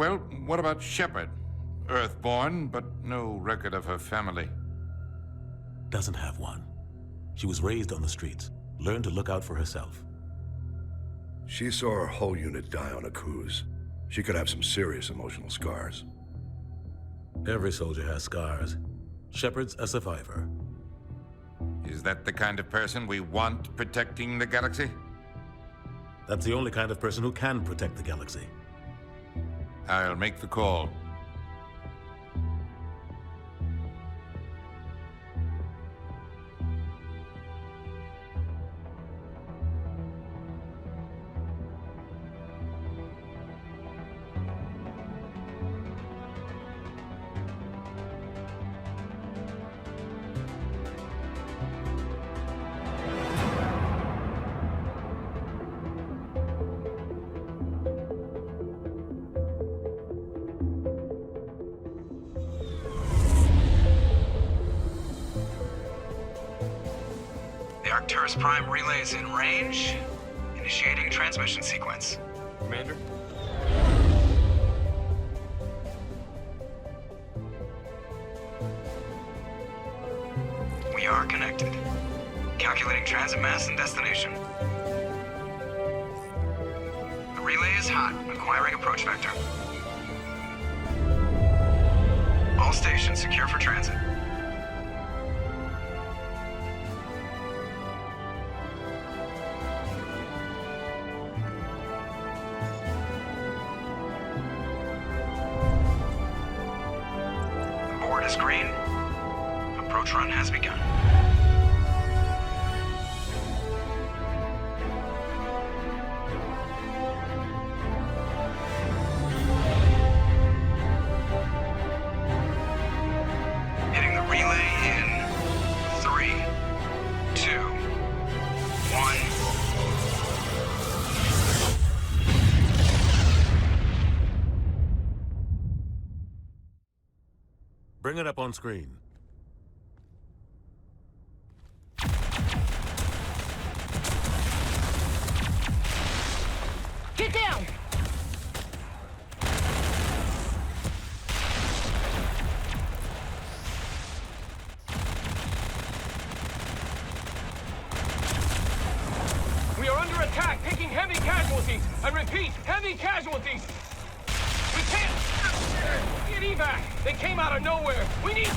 Well, what about Shepard? Earthborn, but no record of her family. Doesn't have one. She was raised on the streets, learned to look out for herself. She saw her whole unit die on a cruise. She could have some serious emotional scars. Every soldier has scars. Shepard's a survivor. Is that the kind of person we want protecting the galaxy? That's the only kind of person who can protect the galaxy. I'll make the call. Arcturus Prime relays in range. Initiating transmission sequence. Commander? We are connected. Calculating transit mass and destination. The relay is hot. Acquiring approach vector. All stations secure for transit. Is green. Approach run has begun. Hitting the relay in 3, 2, 1. Bring it up on screen. Get down! We are under attack, taking heavy casualties. I repeat, heavy casualties. We can't get evac. They came out of nowhere. We need...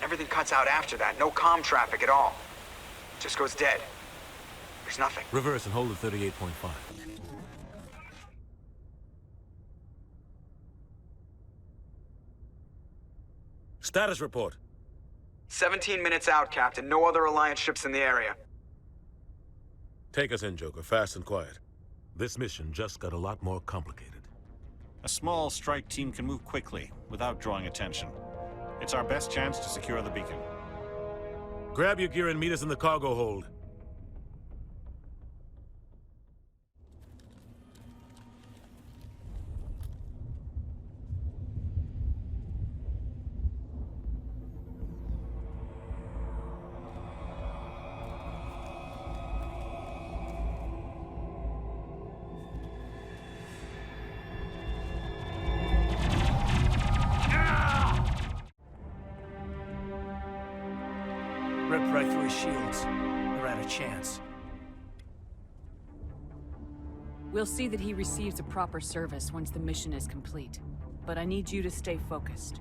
Everything cuts out after that. No comm traffic at all. Just goes dead. There's nothing. Reverse and hold at 38.5. Status report. 17 minutes out, Captain. No other Alliance ships in the area. Take us in, Joker, fast and quiet. This mission just got a lot more complicated. A small strike team can move quickly, without drawing attention. It's our best chance to secure the beacon. Grab your gear and meet us in the cargo hold. Ripped right through his shields. They're out of chance. We'll see that he receives a proper service once the mission is complete. But I need you to stay focused.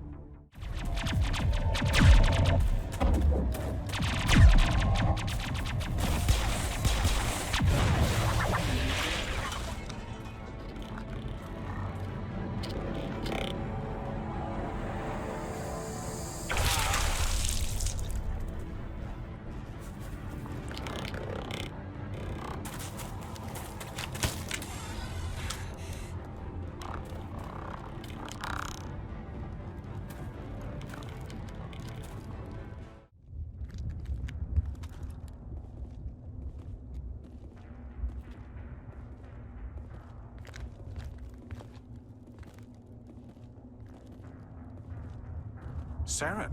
Saren.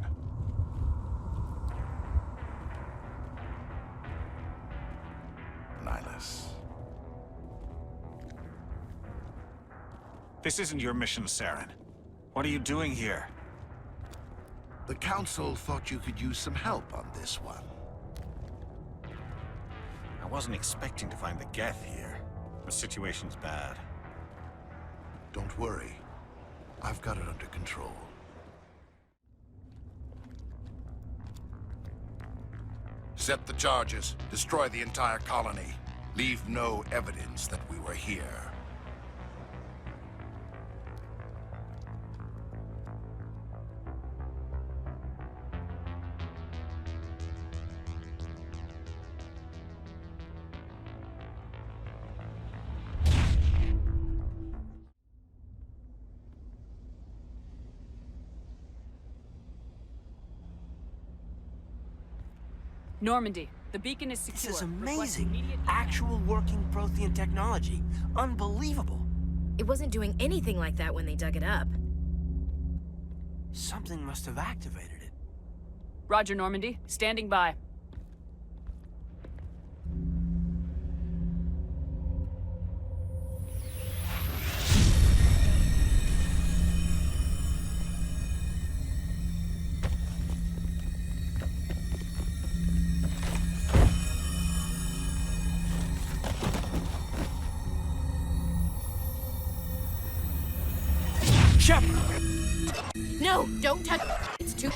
Nihilus. This isn't your mission, Saren. What are you doing here? The Council thought you could use some help on this one. I wasn't expecting to find the Geth here. The situation's bad. Don't worry. I've got it under control. Set the charges. Destroy the entire colony. Leave no evidence that we were here. Normandy, the beacon is secure. This is Request amazing. immediate- Actual working Prothean technology. Unbelievable. It wasn't doing anything like that when they dug it up. Something must have activated it. Roger, Normandy. Standing by. Shepard! No, don't touch. It's too.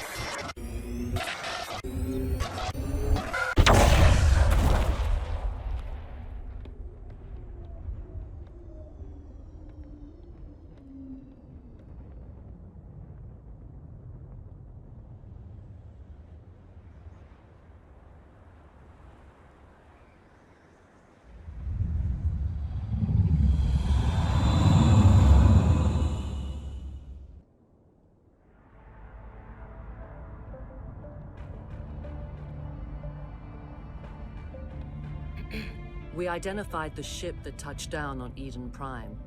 We identified the ship that touched down on Eden Prime.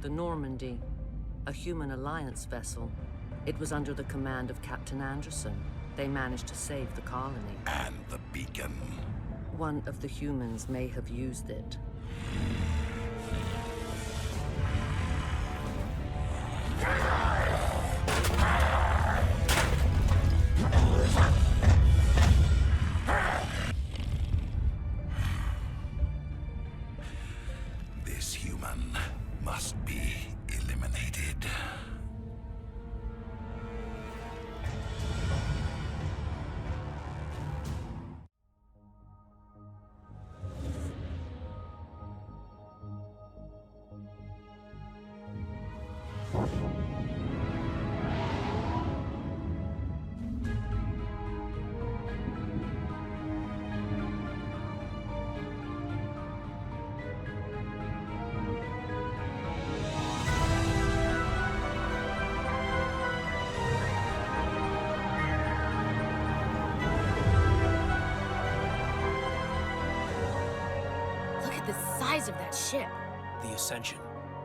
The Normandy, a human alliance vessel. It was under the command of Captain Anderson. They managed to save the colony. And the beacon. One of the humans may have used it. This human must be eliminated. Look at the size of that ship. The Ascension,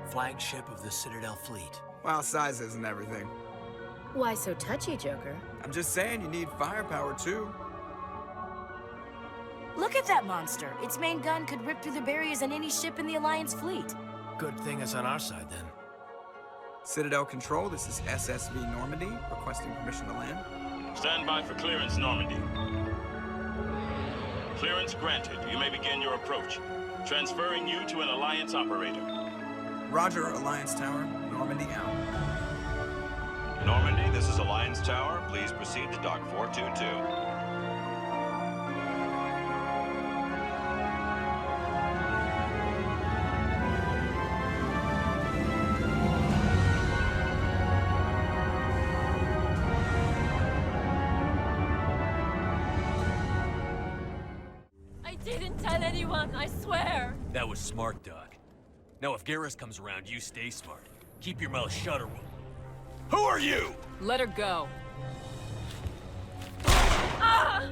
flagship of the Citadel fleet. Well, size isn't everything. Why so touchy, Joker? I'm just saying you need firepower too. Look at that monster. Its main gun could rip through the barriers on any ship in the Alliance fleet. Good thing it's on our side, then. Citadel Control, this is SSV Normandy, requesting permission to land. Stand by for clearance, Normandy. Clearance granted. You may begin your approach. Transferring you to an Alliance operator. Roger, Alliance Tower, Normandy out. Normandy, this is Alliance Tower. Please proceed to Dock 422. I didn't tell anyone, I swear. That was smart, Doc. Now if Garrus comes around, you stay smart. Keep your mouth shut or we'll... Who are you? Let her go. Ah!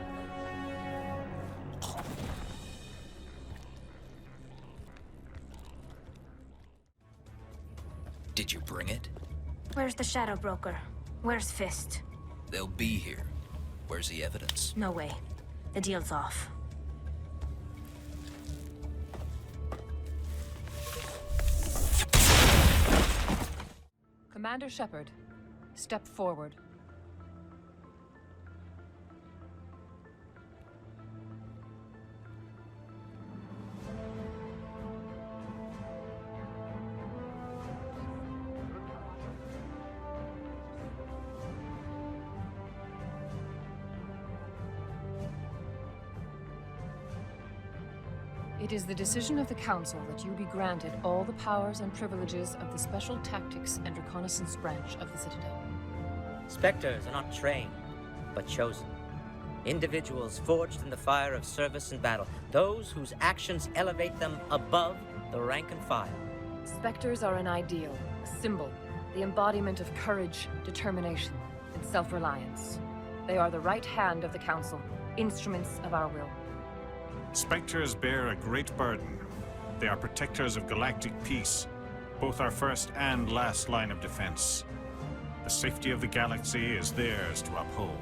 Did you bring it? Where's the Shadow Broker? Where's Fist? They'll be here. Where's the evidence? No way. The deal's off. Commander Shepard, step forward. It is the decision of the Council that you be granted all the powers and privileges of the Special Tactics and Reconnaissance Branch of the Citadel. Spectres are not trained, but chosen. Individuals forged in the fire of service and battle. Those whose actions elevate them above the rank and file. Spectres are an ideal, a symbol, the embodiment of courage, determination, and self-reliance. They are the right hand of the Council, instruments of our will. Spectres bear a great burden. They are protectors of galactic peace, both our first and last line of defense. The safety of the galaxy is theirs to uphold.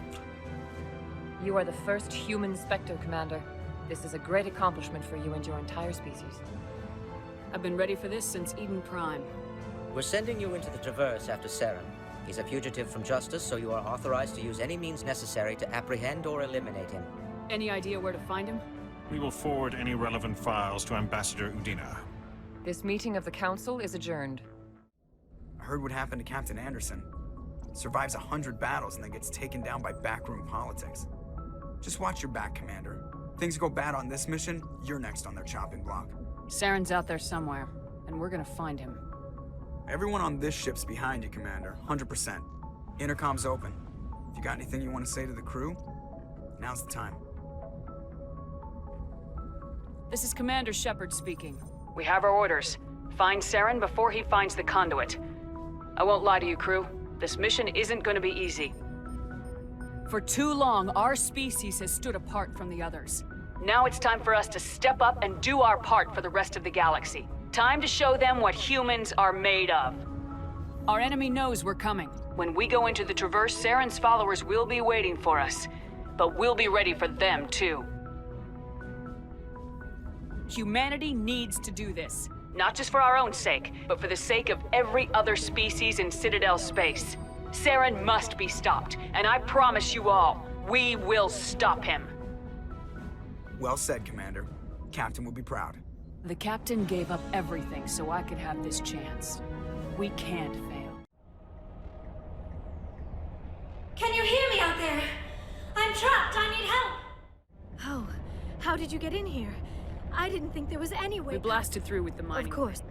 You are the first human Spectre, Commander. This is a great accomplishment for you and your entire species. I've been ready for this since Eden Prime. We're sending you into the Traverse after Saren. He's a fugitive from justice, so you are authorized to use any means necessary to apprehend or eliminate him. Any idea where to find him? We will forward any relevant files to Ambassador Udina. This meeting of the Council is adjourned. I heard what happened to Captain Anderson. Survives 100 battles and then gets taken down by backroom politics. Just watch your back, Commander. Things go bad on this mission, you're next on their chopping block. Saren's out there somewhere, and we're gonna find him. Everyone on this ship's behind you, Commander. 100%. Intercom's open. If you got anything you want to say to the crew, now's the time. This is Commander Shepard speaking. We have our orders. Find Saren before he finds the conduit. I won't lie to you, crew. This mission isn't gonna be easy. For too long, our species has stood apart from the others. Now it's time for us to step up and do our part for the rest of the galaxy. Time to show them what humans are made of. Our enemy knows we're coming. When we go into the Traverse, Saren's followers will be waiting for us. But we'll be ready for them, too. Humanity needs to do this. Not just for our own sake, but for the sake of every other species in Citadel space. Saren must be stopped, and I promise you all, we will stop him. Well said, Commander. Captain will be proud. The Captain gave up everything so I could have this chance. We can't fail. Can you hear me out there? I'm trapped. I need help. Oh, how did you get in here? I didn't think there was any way. We blasted through with the mining. Of course.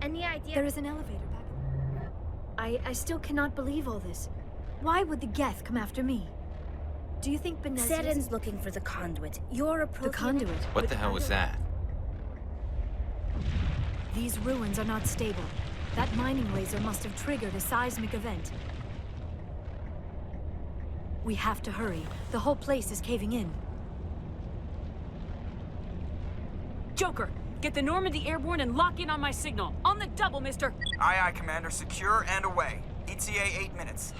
Any idea? There is an elevator back. I still cannot believe all this. Why would the Geth come after me? Do you think Benez... Saren's looking for the conduit. You're approaching... The conduit? What the hell was that? These ruins are not stable. That mining laser must have triggered a seismic event. We have to hurry. The whole place is caving in. Joker, get the Normandy airborne and lock in on my signal. On the double, mister. Aye, aye, Commander. Secure and away. ETA 8 minutes.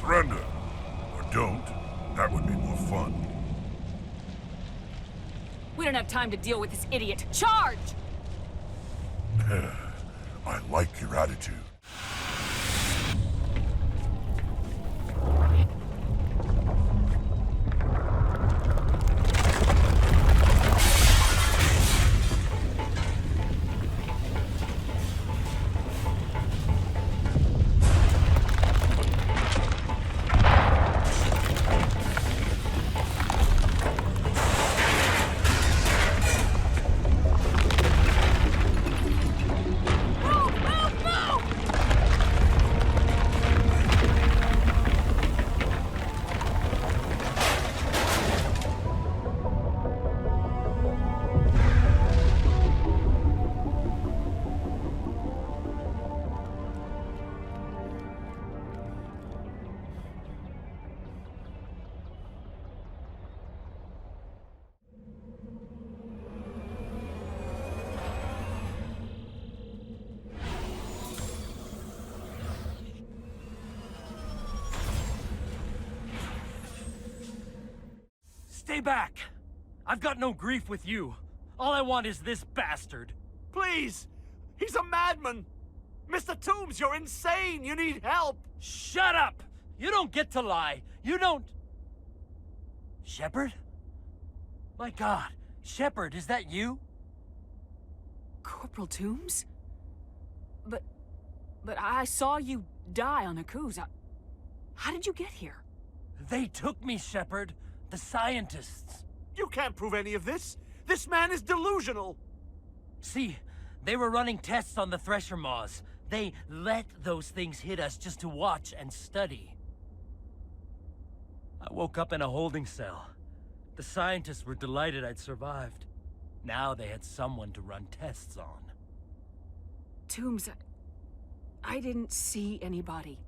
Surrender. Or don't. That would be more fun. We don't have time to deal with this idiot. Charge! I like your attitude. Stay back! I've got no grief with you. All I want is this bastard. Please! He's a madman! Mr. Toombs, you're insane! You need help! Shut up! You don't get to lie. You don't... Shepard? My God. Shepard, is that you? Corporal Toombs? But I saw you die on Akuz. How did you get here? They took me, Shepard. The scientists. You can't prove any of this. This man is delusional. See, they were running tests on the Thresher Maws. They let those things hit us just to watch and study. I woke up in a holding cell. The scientists were delighted I'd survived. Now they had someone to run tests on. Toombs, I didn't see anybody.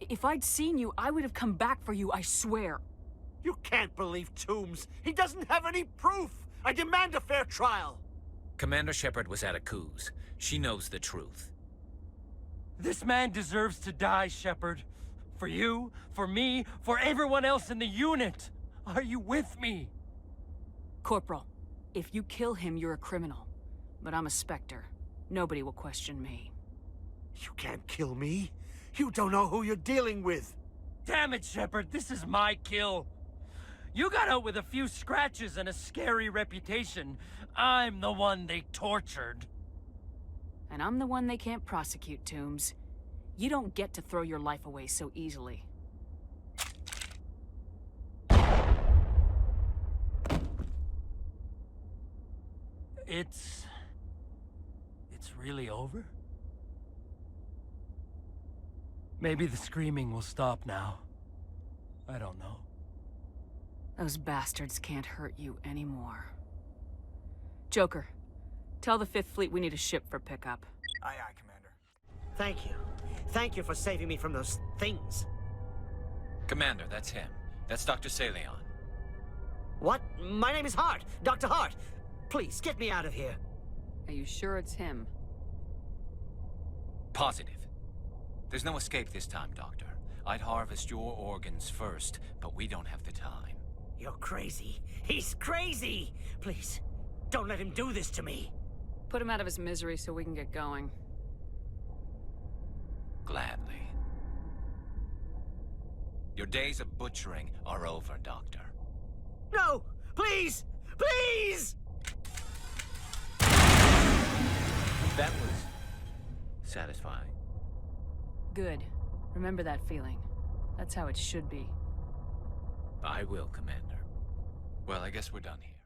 If I'd seen you, I would have come back for you, I swear. You can't believe Toombs. He doesn't have any proof. I demand a fair trial. Commander Shepard was at Akuz. She knows the truth. This man deserves to die, Shepard. For you, for me, for everyone else in the unit. Are you with me? Corporal, if you kill him, you're a criminal. But I'm a Spectre. Nobody will question me. You can't kill me. You don't know who you're dealing with. Damn it, Shepard, this is my kill. You got out with a few scratches and a scary reputation. I'm the one they tortured. And I'm the one they can't prosecute, Toombs. You don't get to throw your life away so easily. It's really over? Maybe the screaming will stop now. I don't know. Those bastards can't hurt you anymore. Joker, tell the 5th Fleet we need a ship for pickup. Aye, aye, Commander. Thank you. Thank you for saving me from those things. Commander, that's him. That's Dr. Saleon. What? My name is Hart. Dr. Hart. Please, get me out of here. Are you sure it's him? Positive. There's no escape this time, Doctor. I'd harvest your organs first, but we don't have the time. You're crazy. He's crazy! Please, don't let him do this to me. Put him out of his misery so we can get going. Gladly. Your days of butchering are over, Doctor. No! Please! Please! That was satisfying. Good. Remember that feeling. That's how it should be. I will, Commander. Well, I guess we're done here.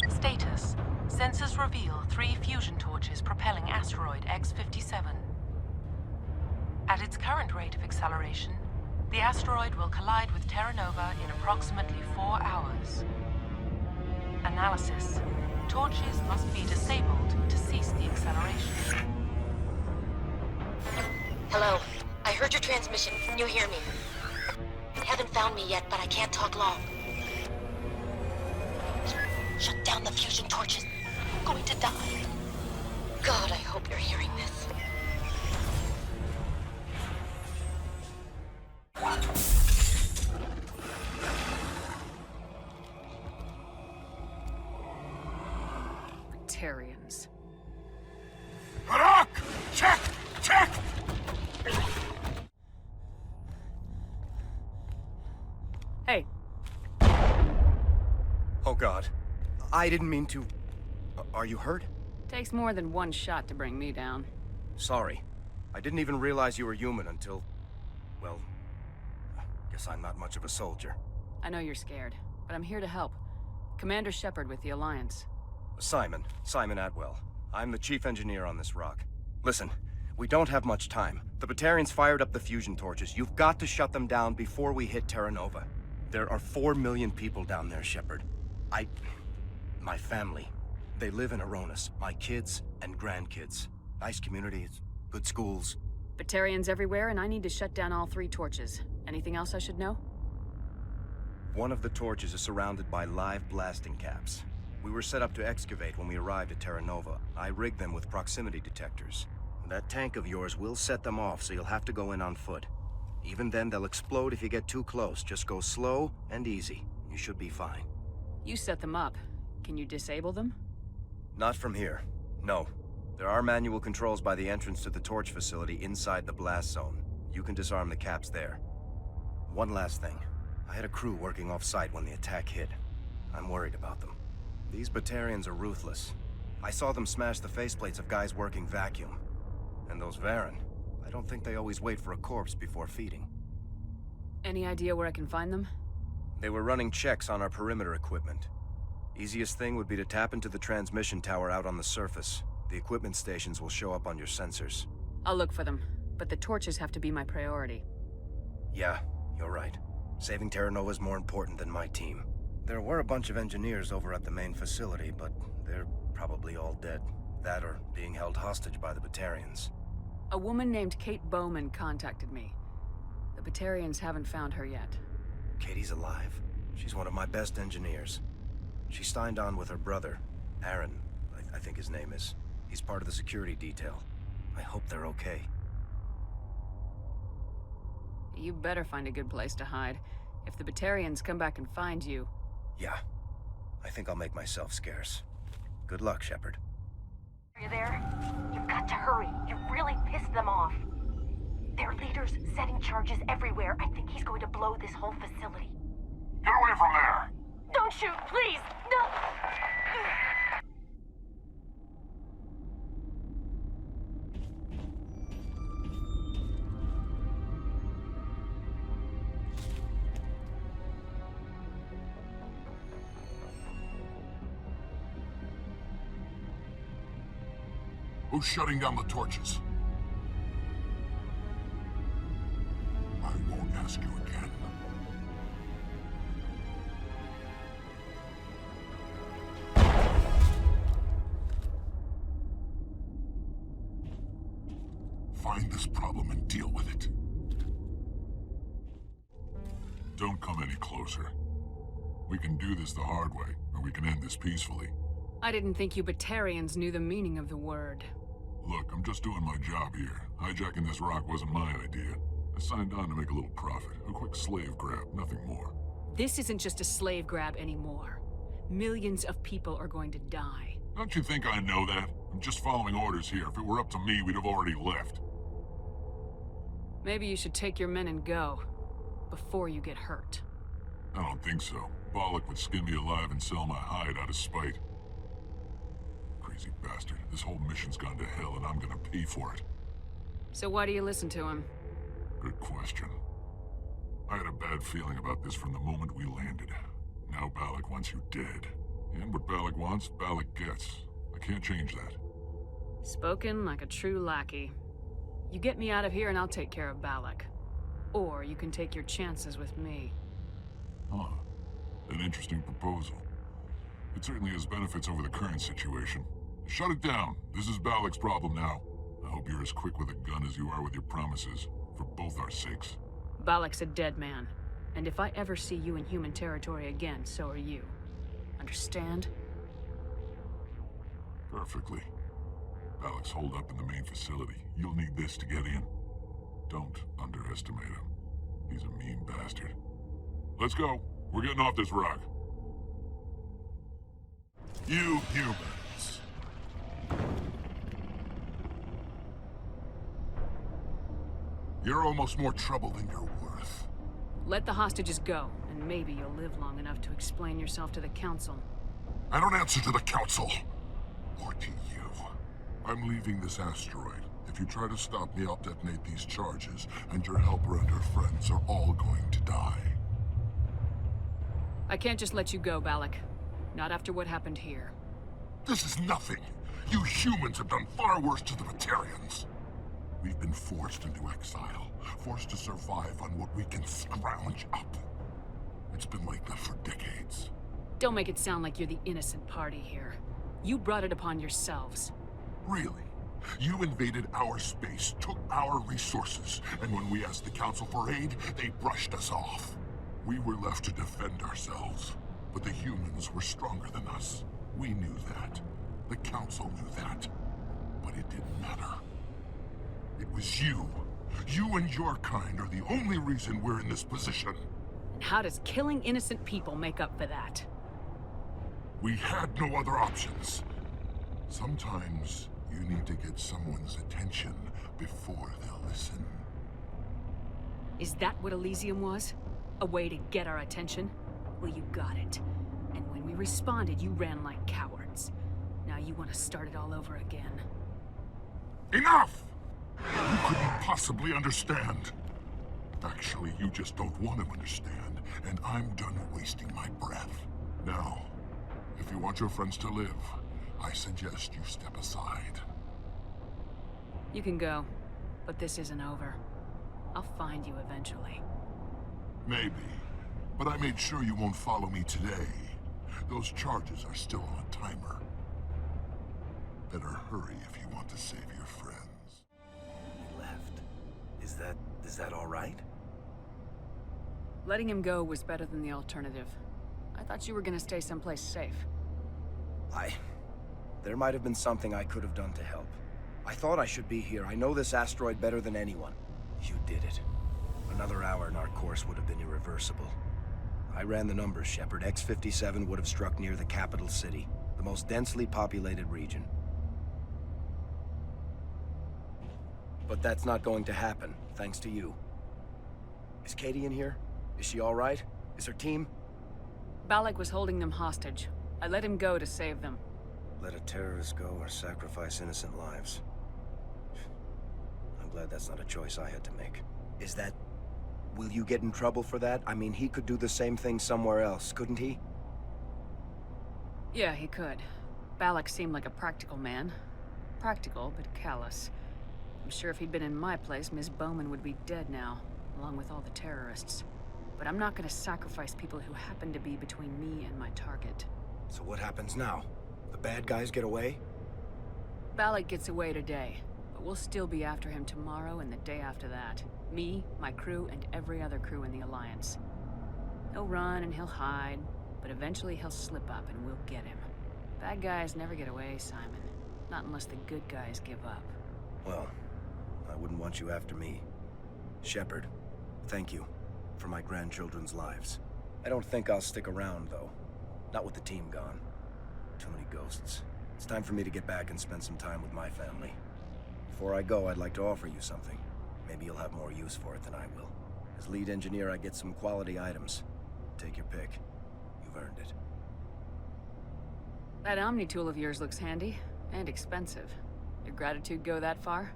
Status. Sensors reveal 3 fusion torches propelling asteroid X-57. At its current rate of acceleration, the asteroid will collide with Terra Nova in approximately 4 hours. Analysis. Torches must be disabled to cease the acceleration. Hello. I heard your transmission. Can you hear me? You haven't found me yet, but I can't talk long. Shut down the fusion torches. I'm going to die. God, I hope you're hearing this. Batarians. Prizrак! Check! Check! Hey. Oh God. I didn't mean to... Are you hurt? Takes more than one shot to bring me down. Sorry. I didn't even realize you were human until... Well... Guess I'm not much of a soldier. I know you're scared, but I'm here to help. Commander Shepard with the Alliance. Simon Atwell. I'm the chief engineer on this rock. Listen, we don't have much time. The Batarians fired up the fusion torches. You've got to shut them down before we hit Terra Nova. There are 4 million people down there, Shepard. My family. They live in Aronis. My kids and grandkids. Nice communities, good schools. Batarians everywhere, and I need to shut down all 3 torches. Anything else I should know? One of the torches is surrounded by live blasting caps. We were set up to excavate when we arrived at Terra Nova. I rigged them with proximity detectors. That tank of yours will set them off, so you'll have to go in on foot. Even then, they'll explode if you get too close. Just go slow and easy. You should be fine. You set them up. Can you disable them? Not from here. No. There are manual controls by the entrance to the torch facility inside the blast zone. You can disarm the caps there. One last thing. I had a crew working off-site when the attack hit. I'm worried about them. These Batarians are ruthless. I saw them smash the faceplates of guys working vacuum. And those Varen, I don't think they always wait for a corpse before feeding. Any idea where I can find them? They were running checks on our perimeter equipment. Easiest thing would be to tap into the transmission tower out on the surface. The equipment stations will show up on your sensors. I'll look for them, but the torches have to be my priority. Yeah, you're right. Saving Terra Nova is more important than my team. There were a bunch of engineers over at the main facility, but they're probably all dead. That or being held hostage by the Batarians. A woman named Kate Bowman contacted me. The Batarians haven't found her yet. Katie's alive. She's one of my best engineers. She signed on with her brother, Aaron, I think his name is. He's part of the security detail. I hope they're okay. You better find a good place to hide. If the Batarians come back and find you... Yeah. I think I'll make myself scarce. Good luck, Shepard. Are you there? You've got to hurry. You really pissed them off. Their leader's setting charges everywhere. I think he's going to blow this whole facility. Get away from there! Don't shoot, please! No! Who's shutting down the torches? I won't ask you again. Find this problem and deal with it. Don't come any closer. We can do this the hard way, or we can end this peacefully. I didn't think you Batarians knew the meaning of the word. Look, I'm just doing my job here. Hijacking this rock wasn't my idea. I signed on to make a little profit. A quick slave grab, nothing more. This isn't just a slave grab anymore. Millions of people are going to die. Don't you think I know that? I'm just following orders here. If it were up to me, we'd have already left. Maybe you should take your men and go, before you get hurt. I don't think so. Bollock would skin me alive and sell my hide out of spite. Crazy bastard. This whole mission's gone to hell and I'm gonna pay for it. So why do you listen to him? Good question. I had a bad feeling about this from the moment we landed. Now Bollock wants you dead. And what Bollock wants, Bollock gets. I can't change that. Spoken like a true lackey. You get me out of here and I'll take care of Bollock. Or you can take your chances with me. Huh. An interesting proposal. It certainly has benefits over the current situation. Shut it down. This is Bollock's problem now. I hope you're as quick with a gun as you are with your promises, for both our sakes. Bollock's a dead man. And if I ever see you in human territory again, so are you. Understand? Perfectly. Bollock's holed up in the main facility. You'll need this to get in. Don't underestimate him. He's a mean bastard. Let's go. We're getting off this rock. You humans. You're almost more trouble than you're worth. Let the hostages go, and maybe you'll live long enough to explain yourself to the Council. I don't answer to the Council. Or to you. I'm leaving this asteroid. If you try to stop me, I'll detonate these charges, and your helper and her friends are all going to die. I can't just let you go, Bollock. Not after what happened here. This is nothing. You humans have done far worse to the Batarians. We've been forced into exile, forced to survive on what we can scrounge up. It's been like that for decades. Don't make it sound like you're the innocent party here. You brought it upon yourselves. Really? You invaded our space, took our resources, and when we asked the Council for aid, they brushed us off. We were left to defend ourselves, but the humans were stronger than us. We knew that. The Council knew that. But it didn't matter. It was you. You and your kind are the only reason we're in this position. And how does killing innocent people make up for that? We had no other options. Sometimes you need to get someone's attention before they'll listen. Is that what Elysium was? A way to get our attention? Well, you got it. And when we responded, you ran like cowards. Now you want to start it all over again. Enough! You couldn't possibly understand. Actually, you just don't want to understand, and I'm done wasting my breath. Now, if you want your friends to live, I suggest you step aside. You can go, but this isn't over. I'll find you eventually. Maybe, but I made sure you won't follow me today. Those charges are still on a timer. Better hurry if you want to save your friends. He left. Is that all right? Letting him go was better than the alternative. I thought you were gonna stay someplace safe. There might have been something I could have done to help. I thought I should be here. I know this asteroid better than anyone. You did it. Another hour and our course would have been irreversible. I ran the numbers, Shepard. X-57 would have struck near the capital city, the most densely populated region. But that's not going to happen, thanks to you. Is Katie in here? Is she all right? Is her team? Balak was holding them hostage. I let him go to save them. Let a terrorist go or sacrifice innocent lives. I'm glad that's not a choice I had to make. Is that... Will you get in trouble for that? I mean, he could do the same thing somewhere else, couldn't he? Yeah, he could. Balak seemed like a practical man. Practical, but callous. I'm sure if he'd been in my place, Miss Bowman would be dead now, along with all the terrorists. But I'm not gonna sacrifice people who happen to be between me and my target. So what happens now? The bad guys get away? Balak gets away today, but we'll still be after him tomorrow and the day after that. Me, my crew, and every other crew in the Alliance. He'll run and he'll hide, but eventually he'll slip up and we'll get him. Bad guys never get away, Simon. Not unless the good guys give up. Well, I wouldn't want you after me. Shepard, thank you for my grandchildren's lives. I don't think I'll stick around, though. Not with the team gone. Too many ghosts. It's time for me to get back and spend some time with my family. Before I go, I'd like to offer you something. Maybe you'll have more use for it than I will. As lead engineer, I get some quality items. Take your pick. You've earned it. That Omni tool of yours looks handy and expensive. Your gratitude go that far?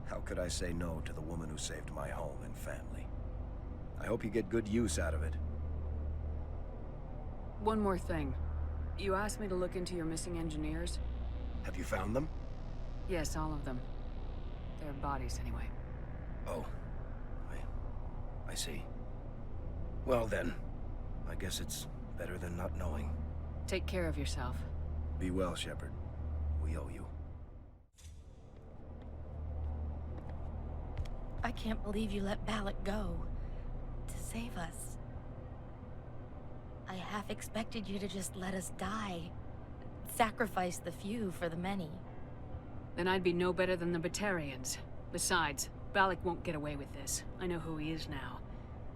How could I say no to the woman who saved my home and family? I hope you get good use out of it. One more thing. You asked me to look into your missing engineers? Have you found them? Yes, all of them. Their bodies, anyway. Oh. I see. Well then, I guess it's better than not knowing. Take care of yourself. Be well, Shepard. We owe you. I can't believe you let Balak go. To save us. I half expected you to just let us die. Sacrifice the few for the many. Then I'd be no better than the Batarians. Besides, Balak won't get away with this. I know who he is now.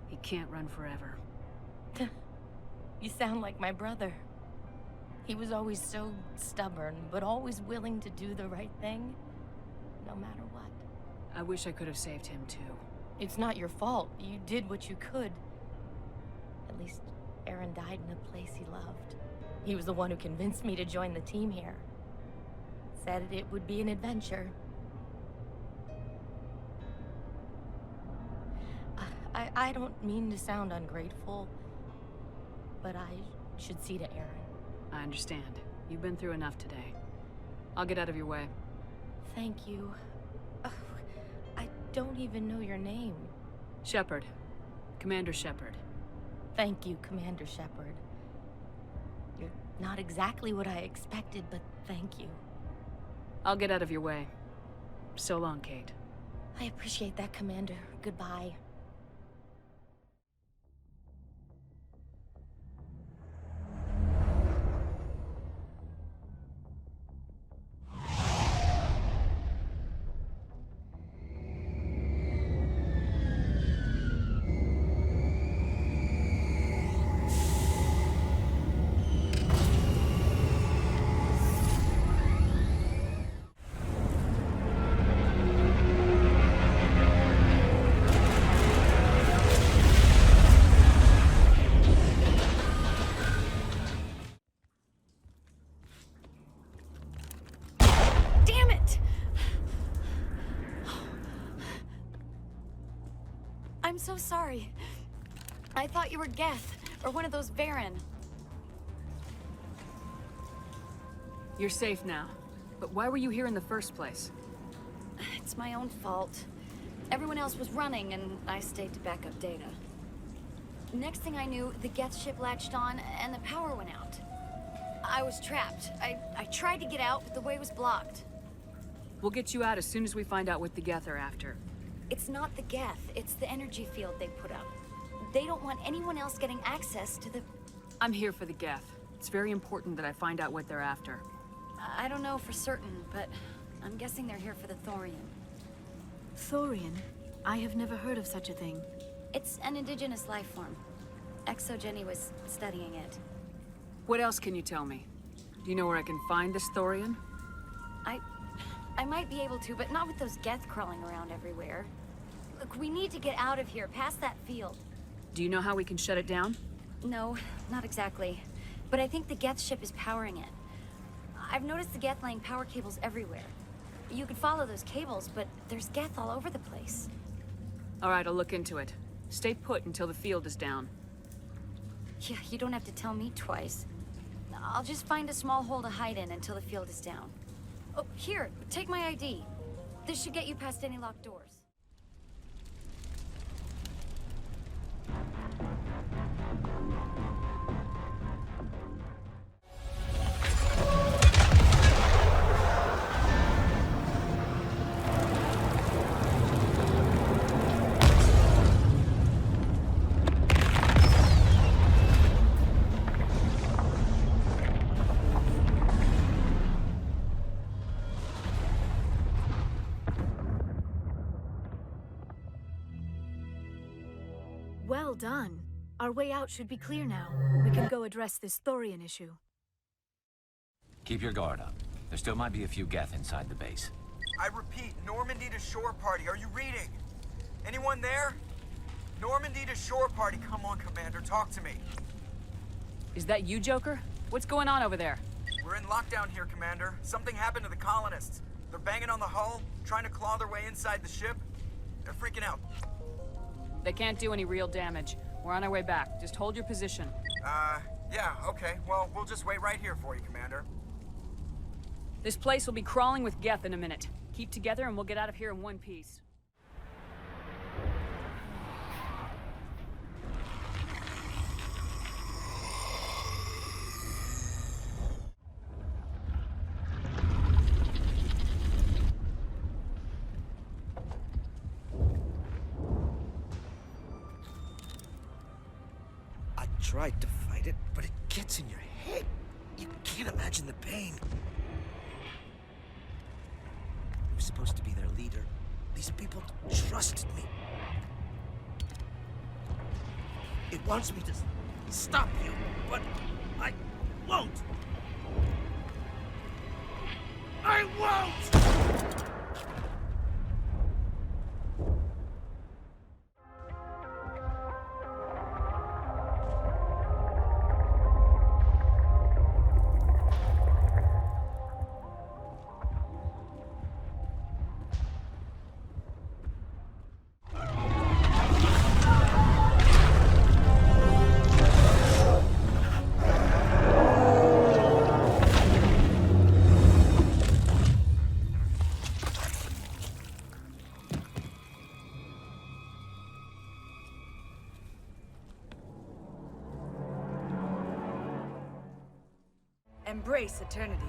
He can't run forever. You sound like my brother. He was always so stubborn, but always willing to do the right thing, no matter what. I wish I could have saved him too. It's not your fault. You did what you could. At least Aaron died in a place he loved. He was the one who convinced me to join the team here. Said it would be an adventure. I don't mean to sound ungrateful, but I should see to Aaron. I understand. You've been through enough today. I'll get out of your way. Thank you. I don't even know your name. Shepard. Commander Shepard. Thank you, Commander Shepard. You're not exactly what I expected, but thank you. I'll get out of your way. So long, Kate. I appreciate that, Commander. Goodbye. so sorry. I thought you were Geth, or one of those Baron. You're safe now. But why were you here in the first place? It's my own fault. Everyone else was running, and I stayed to back up data. Next thing I knew, the Geth ship latched on, and the power went out. I was trapped. I tried to get out, but the way was blocked. We'll get you out as soon as we find out what the Geth are after. It's not the Geth, it's the energy field they put up. They don't want anyone else getting access to the... I'm here for the Geth. It's very important that I find out what they're after. I don't know for certain, but I'm guessing they're here for the Thorian. Thorian? I have never heard of such a thing. It's an indigenous life form. Exogeny was studying it. What else can you tell me? Do you know where I can find this Thorian? I might be able to, but not with those Geth crawling around everywhere. Look, we need to get out of here, past that field. Do you know how we can shut it down? No, not exactly. But I think the Geth ship is powering it. I've noticed the Geth laying power cables everywhere. You could follow those cables, but there's Geth all over the place. All right, I'll look into it. Stay put until the field is down. Yeah, you don't have to tell me twice. I'll just find a small hole to hide in until the field is down. Oh, here, take my ID. This should get you past any locked doors. Well done. Our way out should be clear now. We can go address this Thorian issue. Keep your guard up. There still might be a few Geth inside the base. I repeat, Normandy to shore party. Are you reading? Anyone there? Normandy to shore party. Come on, Commander, talk to me. Is that you, Joker? What's going on over there? We're in lockdown here, Commander. Something happened to the colonists. They're banging on the hull, trying to claw their way inside the ship. They're freaking out. They can't do any real damage. We're on our way back. Just hold your position. Yeah, okay. Well, we'll just wait right here for you, Commander. This place will be crawling with Geth in a minute. Keep together and we'll get out of here in one piece. Tried to fight it, but it gets in your head. You can't imagine the pain. I was supposed to be their leader. These people trusted me. It wants me to stop you, but I won't. I won't! Embrace eternity.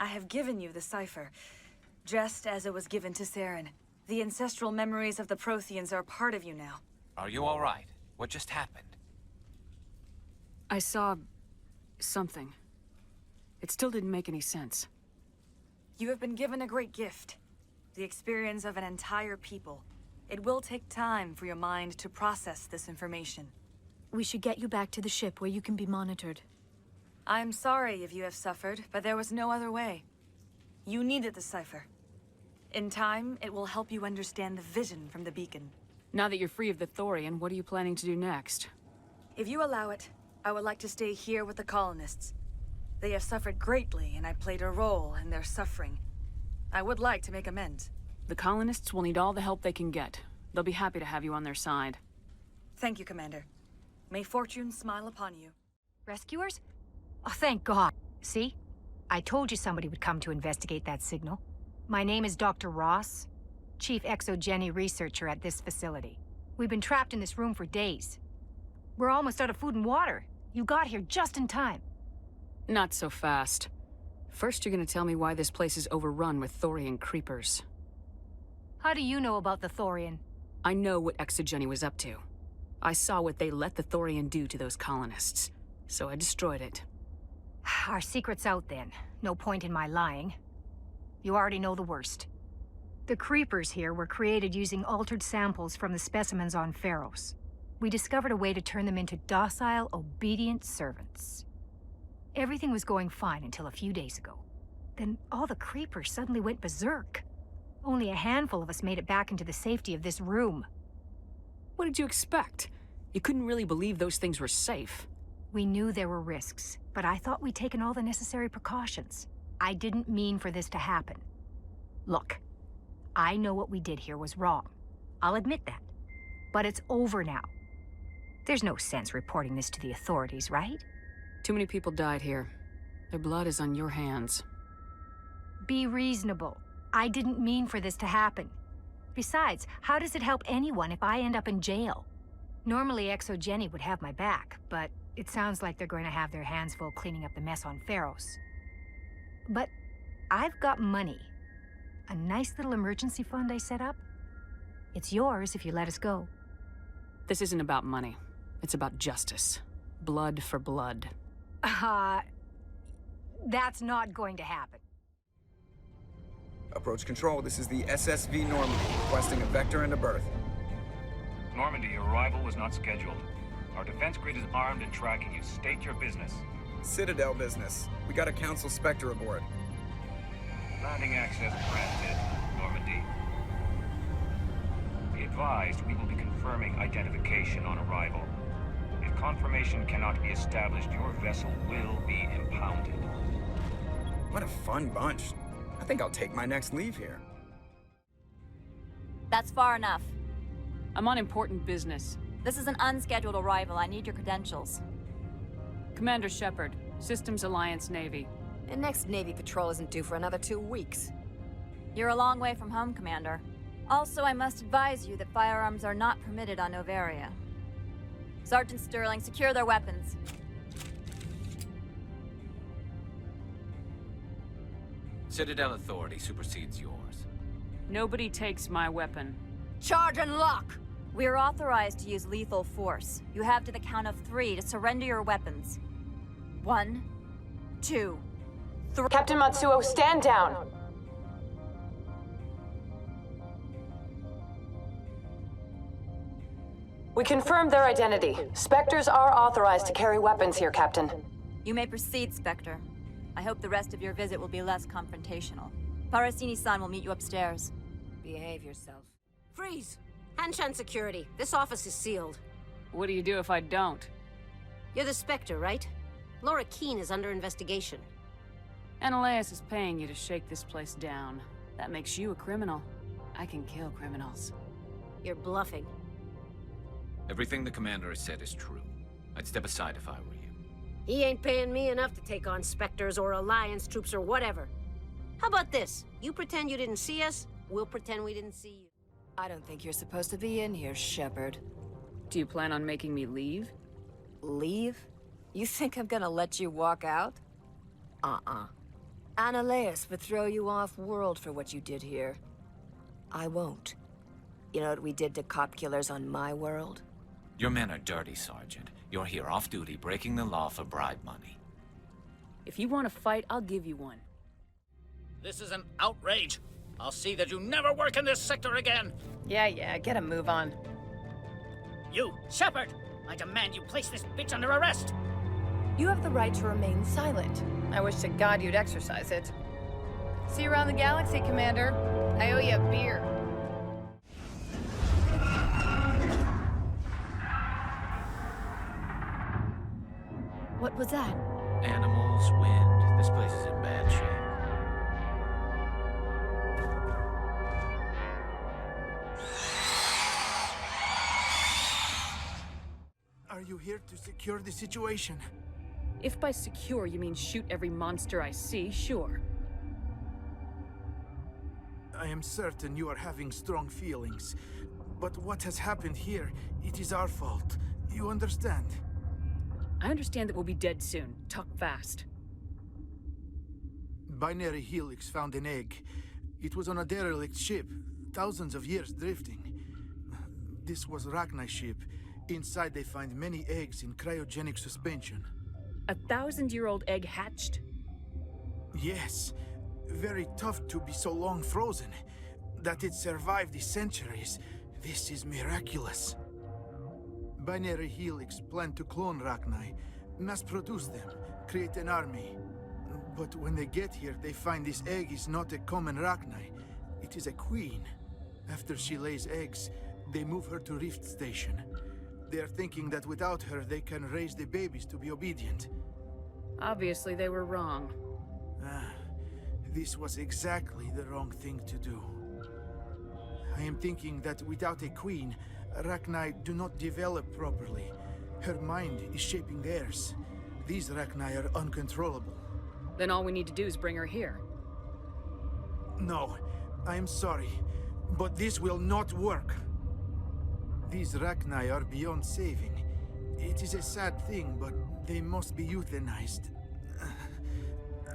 I have given you the cipher, just as it was given to Saren. The ancestral memories of the Protheans are part of you now. Are you all right? What just happened? I saw... something. It still didn't make any sense. You have been given a great gift. The experience of an entire people. It will take time for your mind to process this information. We should get you back to the ship where you can be monitored. I'm sorry if you have suffered, but there was no other way. You needed the cipher. In time, it will help you understand the vision from the beacon. Now that you're free of the Thorian, what are you planning to do next? If you allow it, I would like to stay here with the colonists. They have suffered greatly, and I played a role in their suffering. I would like to make amends. The colonists will need all the help they can get. They'll be happy to have you on their side. Thank you, Commander. May fortune smile upon you. Rescuers? Oh, thank God. See? I told you somebody would come to investigate that signal. My name is Dr. Ross, Chief Exogeny Researcher at this facility. We've been trapped in this room for days. We're almost out of food and water. You got here just in time. Not so fast. First, you're gonna tell me why this place is overrun with Thorian creepers. How do you know about the Thorian? I know what Exogeny was up to. I saw what they let the Thorian do to those colonists, so I destroyed it. Our secret's out then. No point in my lying. You already know the worst. The creepers here were created using altered samples from the specimens on Pharos. We discovered a way to turn them into docile, obedient servants. Everything was going fine until a few days ago. Then all the creepers suddenly went berserk. Only a handful of us made it back into the safety of this room. What did you expect? You couldn't really believe those things were safe. We knew there were risks, but I thought we'd taken all the necessary precautions. I didn't mean for this to happen. Look, I know what we did here was wrong. I'll admit that. But it's over now. There's no sense reporting this to the authorities, right? Too many people died here. Their blood is on your hands. Be reasonable. I didn't mean for this to happen. Besides, how does it help anyone if I end up in jail? Normally Exogeny would have my back, but it sounds like they're going to have their hands full cleaning up the mess on Pharos. But I've got money. A nice little emergency fund I set up. It's yours if you let us go. This isn't about money. It's about justice. Blood for blood. That's not going to happen. Approach control, this is the SSV Normandy, requesting a vector and a berth. Normandy, your arrival was not scheduled. Our defense grid is armed and tracking you. State your business. Citadel business. We got a Council Spectre aboard. Landing access granted, Normandy. Be advised, we will be confirming identification on arrival. If confirmation cannot be established, your vessel will be impounded. What a fun bunch. I think I'll take my next leave here. That's far enough. I'm on important business. This is an unscheduled arrival. I need your credentials. Commander Shepard, Systems Alliance Navy. The next Navy patrol isn't due for another 2 weeks. You're a long way from home, Commander. Also, I must advise you that firearms are not permitted on Novaria. Sergeant Sterling, secure their weapons. Citadel authority supersedes yours. Nobody takes my weapon. Charge and lock! We are authorized to use lethal force. You have to the count of 3 to surrender your weapons. 1, 2, 3. Captain Matsuo, stand down! We confirmed their identity. Spectres are authorized to carry weapons here, Captain. You may proceed, Spectre. I hope the rest of your visit will be less confrontational. Parasini-san will meet you upstairs. Behave yourself. Freeze! Hanshan security. This office is sealed. What do you do if I don't? You're the Spectre, right? Laura Keene is under investigation. Ananias is paying you to shake this place down. That makes you a criminal. I can kill criminals. You're bluffing. Everything the commander has said is true. I'd step aside if I were you. He ain't paying me enough to take on Spectres or Alliance troops or whatever. How about this? You pretend you didn't see us, we'll pretend we didn't see you. I don't think you're supposed to be in here, Shepard. Do you plan on making me leave? Leave? You think I'm gonna let you walk out? Ananias would throw you off-world for what you did here. I won't. You know what we did to cop killers on my world? Your men are dirty, Sergeant. You're here off duty, breaking the law for bribe money. If you want to fight, I'll give you one. This is an outrage. I'll see that you never work in this sector again. Yeah, get a move on. You, Shepard! I demand you place this bitch under arrest! You have the right to remain silent. I wish to God you'd exercise it. See you around the galaxy, Commander. I owe you a beer. What was that? Animals, wind. This place is in bad shape. Are you here to secure the situation? If by secure you mean shoot every monster I see, sure. I am certain you are having strong feelings. But what has happened here, it is our fault. You understand? I understand that we'll be dead soon. Talk fast. Binary Helix found an egg. It was on a derelict ship, thousands of years drifting. This was Rachni's ship. Inside they find many eggs in cryogenic suspension. A 1,000-year-old egg hatched? Yes. Very tough to be so long frozen. That it survived the centuries. This is miraculous. Binary Helix planned to clone Rachni, mass-produce them, create an army. But when they get here, they find this egg is not a common Rachni. It is a queen. After she lays eggs, they move her to Rift Station. They are thinking that without her, they can raise the babies to be obedient. Obviously, they were wrong. This was exactly the wrong thing to do. I am thinking that without a queen, Rachni do not develop properly. Her mind is shaping theirs. These Rachni are uncontrollable. Then all we need to do is bring her here. No, I am sorry, but this will not work. These Rachni are beyond saving. It is a sad thing, but they must be euthanized.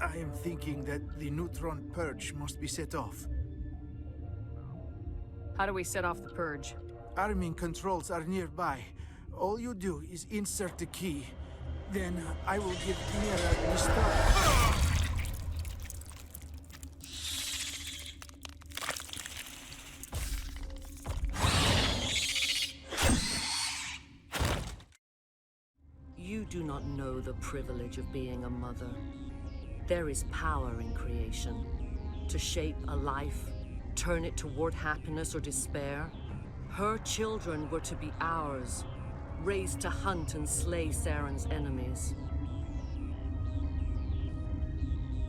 I am thinking that the neutron purge must be set off. How do we set off the purge? Arming controls are nearby. All you do is insert the key. Then I will give Mira the start. You do not know the privilege of being a mother. There is power in creation. To shape a life, turn it toward happiness or despair. Her children were to be ours, raised to hunt and slay Saren's enemies.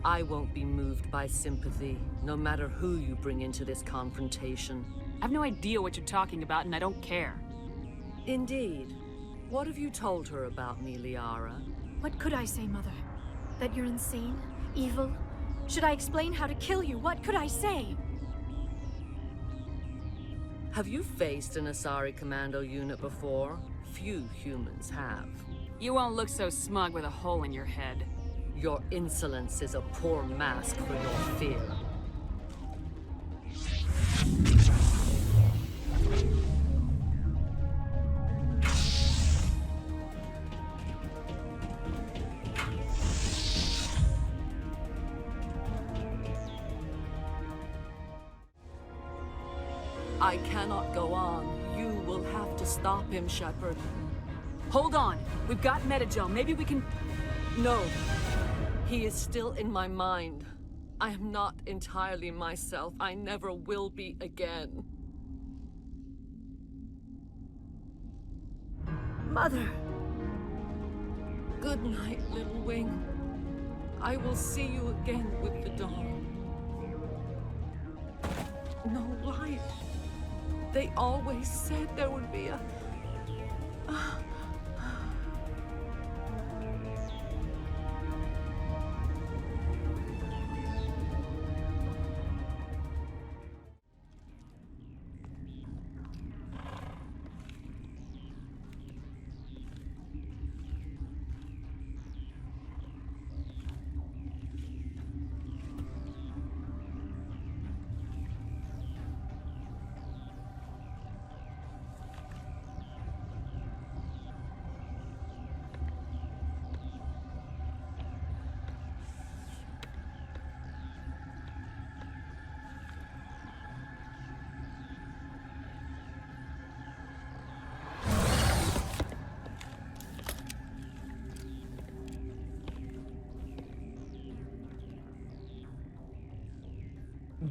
I won't be moved by sympathy, no matter who you bring into this confrontation. I have no idea what you're talking about, and I don't care. Indeed. What have you told her about me, Liara? What could I say, Mother? That you're insane? Evil? Should I explain how to kill you? What could I say? Have you faced an Asari commando unit before? Few humans have. You won't look so smug with a hole in your head. Your insolence is a poor mask for your fear. I cannot go on. You will have to stop him, Shepard. Hold on. We've got Metagel. Maybe we can... No. He is still in my mind. I am not entirely myself. I never will be again. Mother! Good night, little wing. I will see you again with the dawn. No life. They always said there would be a...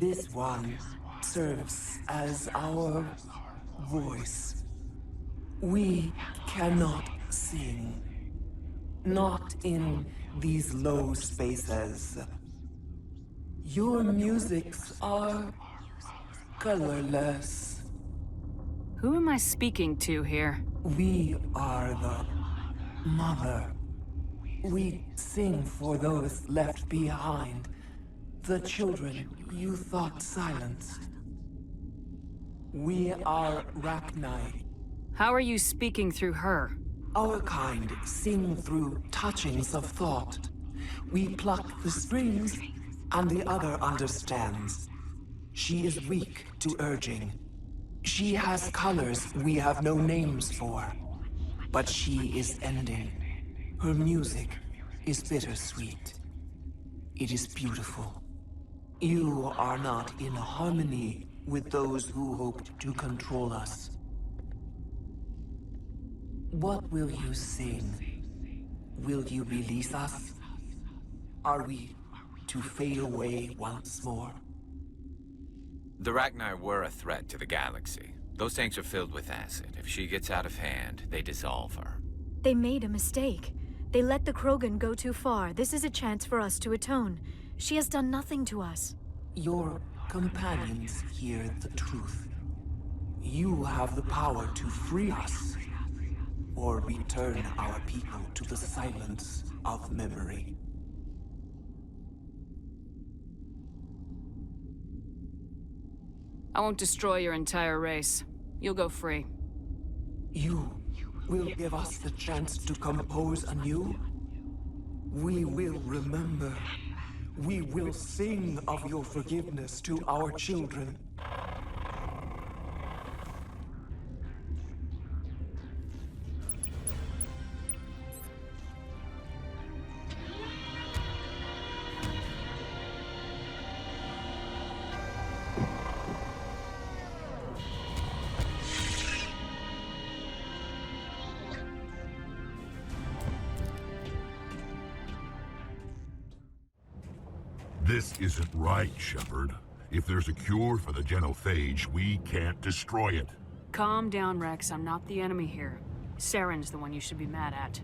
This one serves as our voice. We cannot sing. Not in these low spaces. Your musics are colorless. Who am I speaking to here? We are the mother. We sing for those left behind. The children you thought silenced. We are Rachni. How are you speaking through her? Our kind sing through touchings of thought. We pluck the strings, and the other understands. She is weak to urging. She has colors we have no names for. But she is ending. Her music is bittersweet. It is beautiful. You are not in harmony with those who hoped to control us. What will you sing? Will you release us? Are we to fade away once more? The Rachni were a threat to the galaxy. Those tanks are filled with acid. If she gets out of hand, they dissolve her. They made a mistake. They let the Krogan go too far. This is a chance for us to atone. She has done nothing to us. Your companions hear the truth. You have the power to free us, or return our people to the silence of memory. I won't destroy your entire race. You'll go free. You will give us the chance to compose anew? We will remember. We will sing of your forgiveness to our children. This isn't right, Shepard. If there's a cure for the genophage, we can't destroy it. Calm down, Rex. I'm not the enemy here. Saren's the one you should be mad at.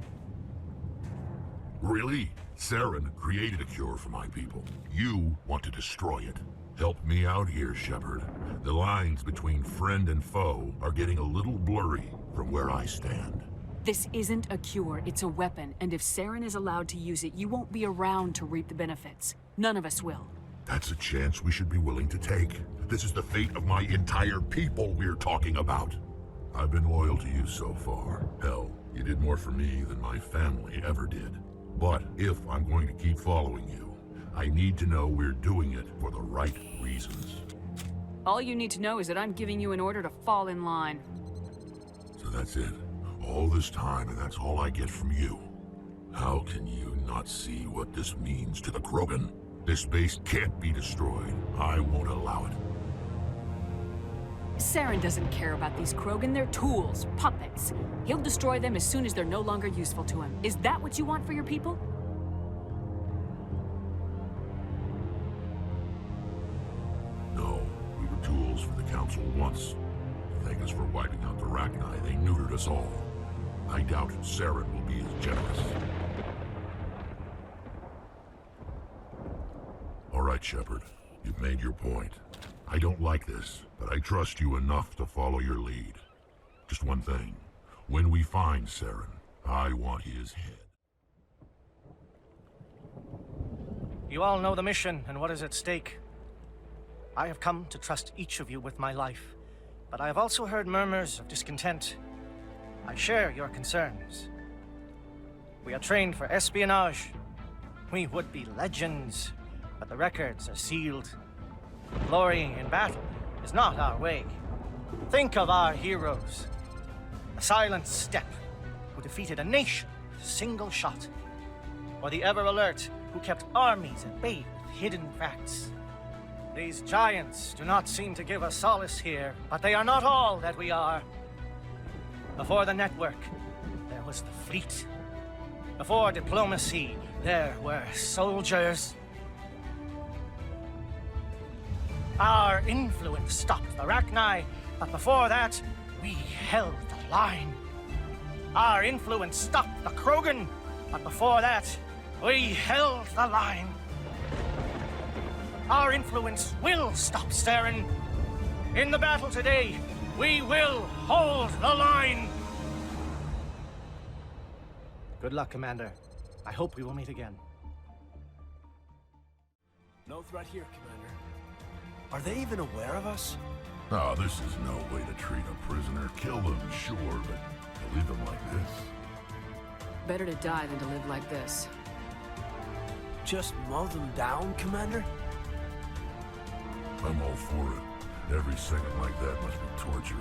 Really? Saren created a cure for my people. You want to destroy it. Help me out here, Shepard. The lines between friend and foe are getting a little blurry from where I stand. This isn't a cure, it's a weapon, and if Saren is allowed to use it, you won't be around to reap the benefits. None of us will. That's a chance we should be willing to take. This is the fate of my entire people we're talking about. I've been loyal to you so far. Hell, you did more for me than my family ever did. But if I'm going to keep following you, I need to know we're doing it for the right reasons. All you need to know is that I'm giving you an order to fall in line. So that's it. All this time, and that's all I get from you. How can you not see what this means to the Krogan? This base can't be destroyed. I won't allow it. Saren doesn't care about these Krogan. They're tools, puppets. He'll destroy them as soon as they're no longer useful to him. Is that what you want for your people? No, we were tools for the Council once. Thank us for wiping out the Rachni. They neutered us all. I doubt Saren will be as generous. All right, Shepard. You've made your point. I don't like this, but I trust you enough to follow your lead. Just one thing. When we find Saren, I want his head. You all know the mission and what is at stake. I have come to trust each of you with my life, but I have also heard murmurs of discontent. I share your concerns. We are trained for espionage. We would be legends, but the records are sealed. Glorying in battle is not our way. Think of our heroes. A silent step who defeated a nation with a single shot. Or the ever-alert who kept armies at bay with hidden facts. These giants do not seem to give us solace here, but they are not all that we are. Before the network, there was the fleet. Before diplomacy, there were soldiers. Our influence stopped the Rachni, but before that, we held the line. Our influence stopped the Krogan, but before that, we held the line. Our influence will stop Saren. In the battle today, we will hold the line. Good luck, Commander. I hope we will meet again. No threat here, Commander. Are they even aware of us? Oh, this is no way to treat a prisoner. Kill them, sure, but to leave them like this? Better to die than to live like this. Just mow them down, Commander? I'm all for it. Every second like that must be torture.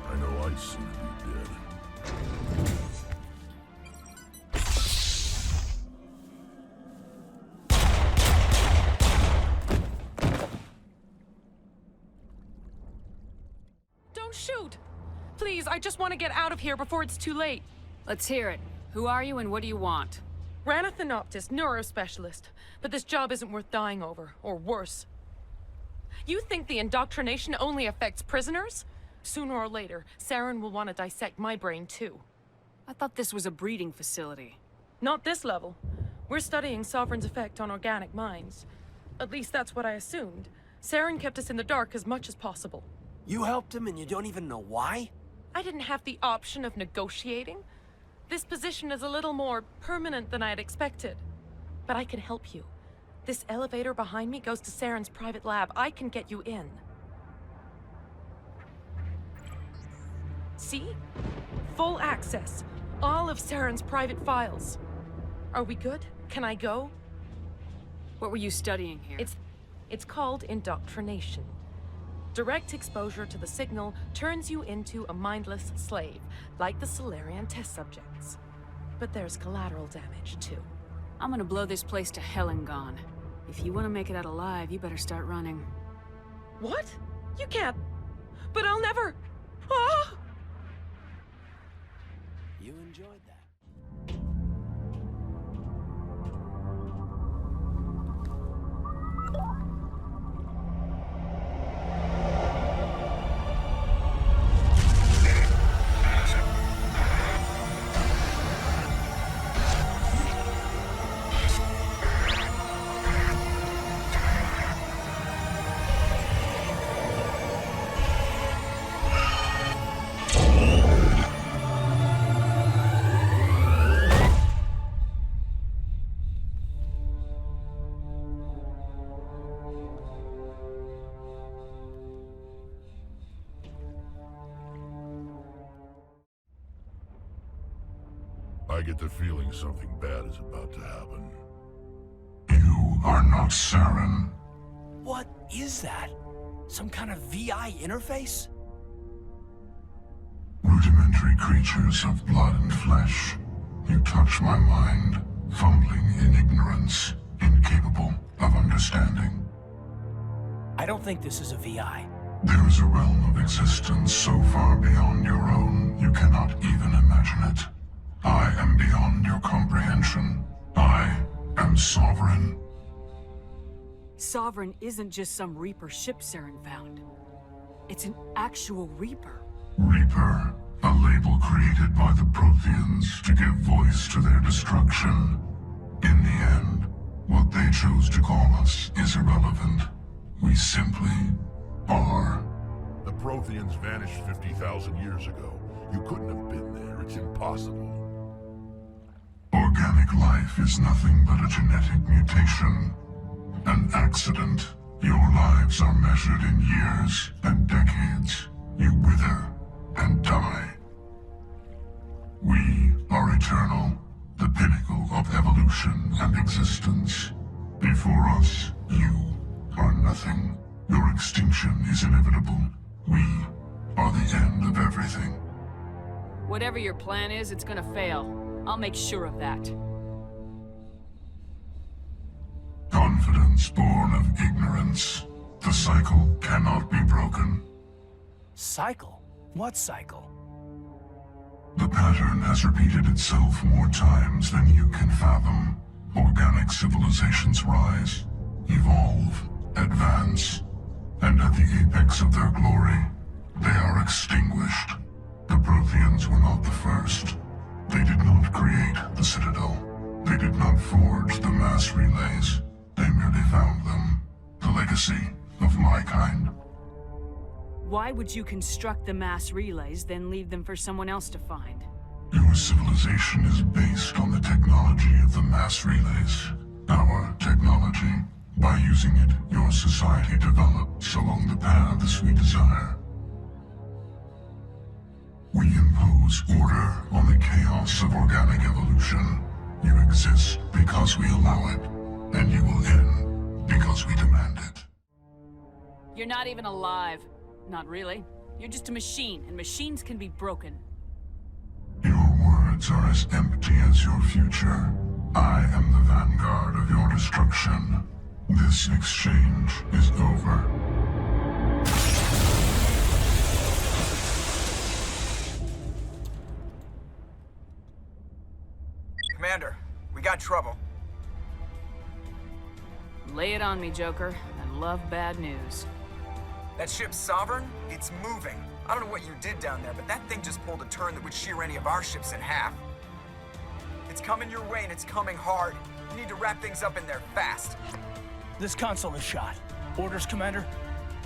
I know I'd sooner be dead. Don't shoot! Please, I just want to get out of here before it's too late. Let's hear it. Who are you and what do you want? Ranathanoptis, neurospecialist. But this job isn't worth dying over, or worse. You think the indoctrination only affects prisoners? Sooner or later, Saren will want to dissect my brain too. I thought this was a breeding facility. Not this level. We're studying Sovereign's effect on organic minds. At least that's what I assumed. Saren kept us in the dark as much as possible. You helped him and you don't even know why? I didn't have the option of negotiating. This position is a little more permanent than I had expected. But I can help you. This elevator behind me goes to Saren's private lab. I can get you in. See? Full access. All of Saren's private files. Are we good? Can I go? What were you studying here? It's called indoctrination. Direct exposure to the signal turns you into a mindless slave, like the Solarian test subjects. But there's collateral damage, too. I'm gonna blow this place to hell and gone. If you want to make it out alive, you better start running. What? You can't. But I'll never. Ah! You enjoyed that. I get the feeling something bad is about to happen. You are not Saren. What is that? Some kind of VI interface? Rudimentary creatures of blood and flesh. You touch my mind, fumbling in ignorance, incapable of understanding. I don't think this is a VI. There is a realm of existence so far beyond your own, you cannot even imagine it. I am beyond your comprehension. I am Sovereign. Sovereign isn't just some Reaper ship Saren found. It's an actual Reaper. Reaper, a label created by the Protheans to give voice to their destruction. In the end, what they chose to call us is irrelevant. We simply are. The Protheans vanished 50,000 years ago. You couldn't have been there. It's impossible. Organic life is nothing but a genetic mutation. An accident. Your lives are measured in years and decades. You wither and die. We are eternal, the pinnacle of evolution and existence. Before us, you are nothing. Your extinction is inevitable. We are the end of everything. Whatever your plan is, it's gonna fail. I'll make sure of that. Confidence born of ignorance. The cycle cannot be broken. Cycle? What cycle? The pattern has repeated itself more times than you can fathom. Organic civilizations rise, evolve, advance, and at the apex of their glory, they are extinguished. The Protheans were not the first. They did not create the Citadel. They did not forge the mass relays. They merely found them. The legacy of my kind. Why would you construct the mass relays, then leave them for someone else to find? Your civilization is based on the technology of the mass relays. Our technology. By using it, your society develops along the paths we desire. We impose order on the chaos of organic evolution. You exist because we allow it, and you will end because we demand it. You're not even alive. Not really. You're just a machine, and machines can be broken. Your words are as empty as your future. I am the vanguard of your destruction. This exchange is over. Commander, we got trouble. Lay it on me, Joker. I love bad news. That ship's Sovereign? It's moving. I don't know what you did down there, but that thing just pulled a turn that would shear any of our ships in half. It's coming your way, and it's coming hard. You need to wrap things up in there fast. This console is shot. Orders, Commander?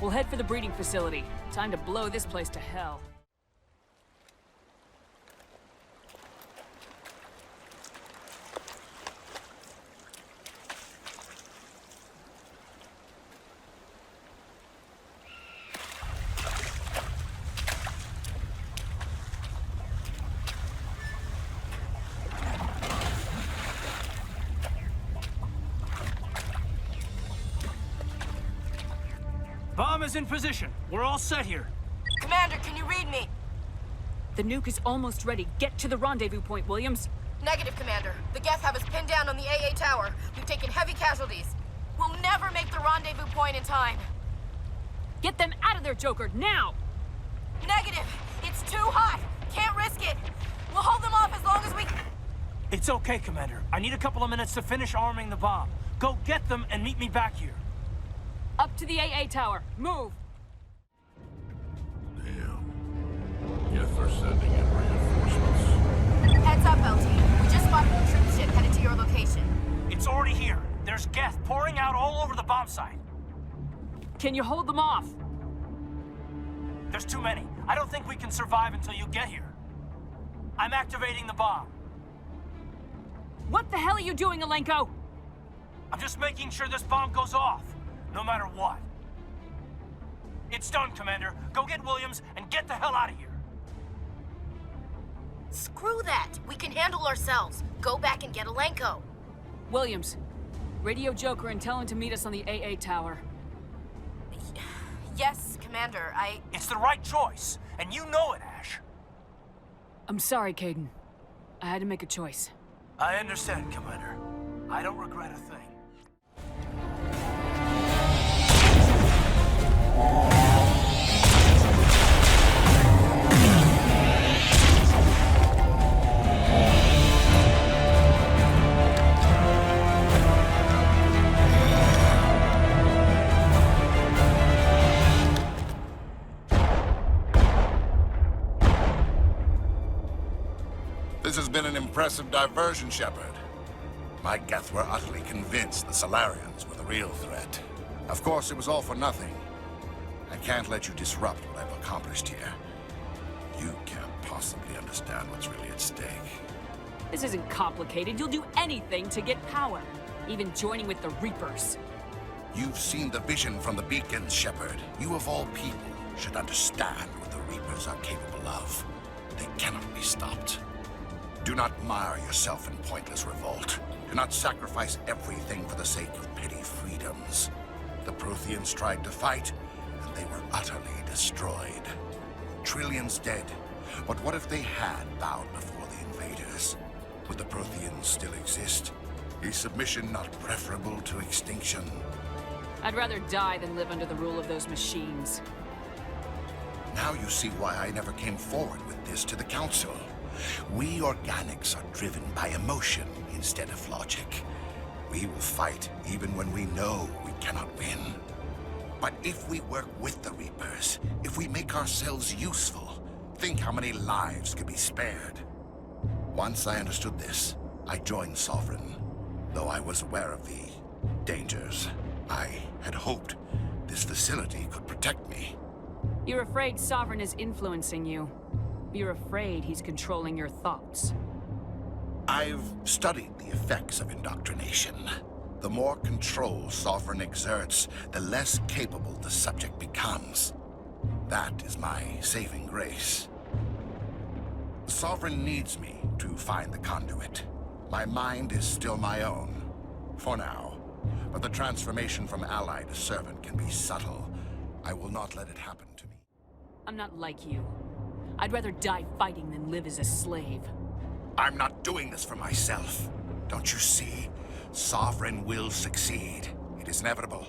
We'll head for the breeding facility. Time to blow this place to hell. Bomb is in position. We're all set here. Commander, can you read me? The nuke is almost ready. Get to the rendezvous point, Williams. Negative, Commander. The Geth have us pinned down on the AA tower. We've taken heavy casualties. We'll never make the rendezvous point in time. Get them out of there, Joker, now! Negative! It's too hot! Can't risk it! We'll hold them off as long as we... It's okay, Commander. I need a couple of minutes to finish arming the bomb. Go get them and meet me back here. Up to the AA tower. Move! Yes, they're sending in reinforcements. Heads up, LT. We just spotted a troop ship headed to your location. It's already here. There's Geth pouring out all over the bomb site. Can you hold them off? There's too many. I don't think we can survive until you get here. I'm activating the bomb. What the hell are you doing, Alenko? I'm just making sure this bomb goes off, no matter what. It's done, Commander. Go get Williams and get the hell out of here. Screw that! We can handle ourselves. Go back and get Alenko. Williams, radio Joker and tell him to meet us on the AA tower. Yes, Commander, It's the right choice, and you know it, Ash. I'm sorry, Caden. I had to make a choice. I understand, Commander. I don't regret a thing. This has been an impressive diversion, Shepard. My Geth were utterly convinced the Solarians were the real threat. Of course, it was all for nothing. I can't let you disrupt what I've accomplished here. You can't possibly understand what's really at stake. This isn't complicated. You'll do anything to get power, even joining with the Reapers. You've seen the vision from the beacons, Shepard. You of all people should understand what the Reapers are capable of. They cannot be stopped. Do not mire yourself in pointless revolt. Do not sacrifice everything for the sake of petty freedoms. The Protheans tried to fight, and they were utterly destroyed. Trillions dead. But what if they had bowed before the invaders? Would the Protheans still exist? Is submission not preferable to extinction? I'd rather die than live under the rule of those machines. Now you see why I never came forward with this to the Council. We organics are driven by emotion instead of logic. We will fight even when we know we cannot win. But if we work with the Reapers, if we make ourselves useful, think how many lives could be spared. Once I understood this, I joined Sovereign, though I was aware of the dangers. I had hoped this facility could protect me. You're afraid Sovereign is influencing you. You're afraid he's controlling your thoughts. I've studied the effects of indoctrination. The more control Sovereign exerts, the less capable the subject becomes. That is my saving grace. Sovereign needs me to find the conduit. My mind is still my own, for now. But the transformation from ally to servant can be subtle. I will not let it happen to me. I'm not like you. I'd rather die fighting than live as a slave. I'm not doing this for myself. Don't you see? Sovereign will succeed. It is inevitable.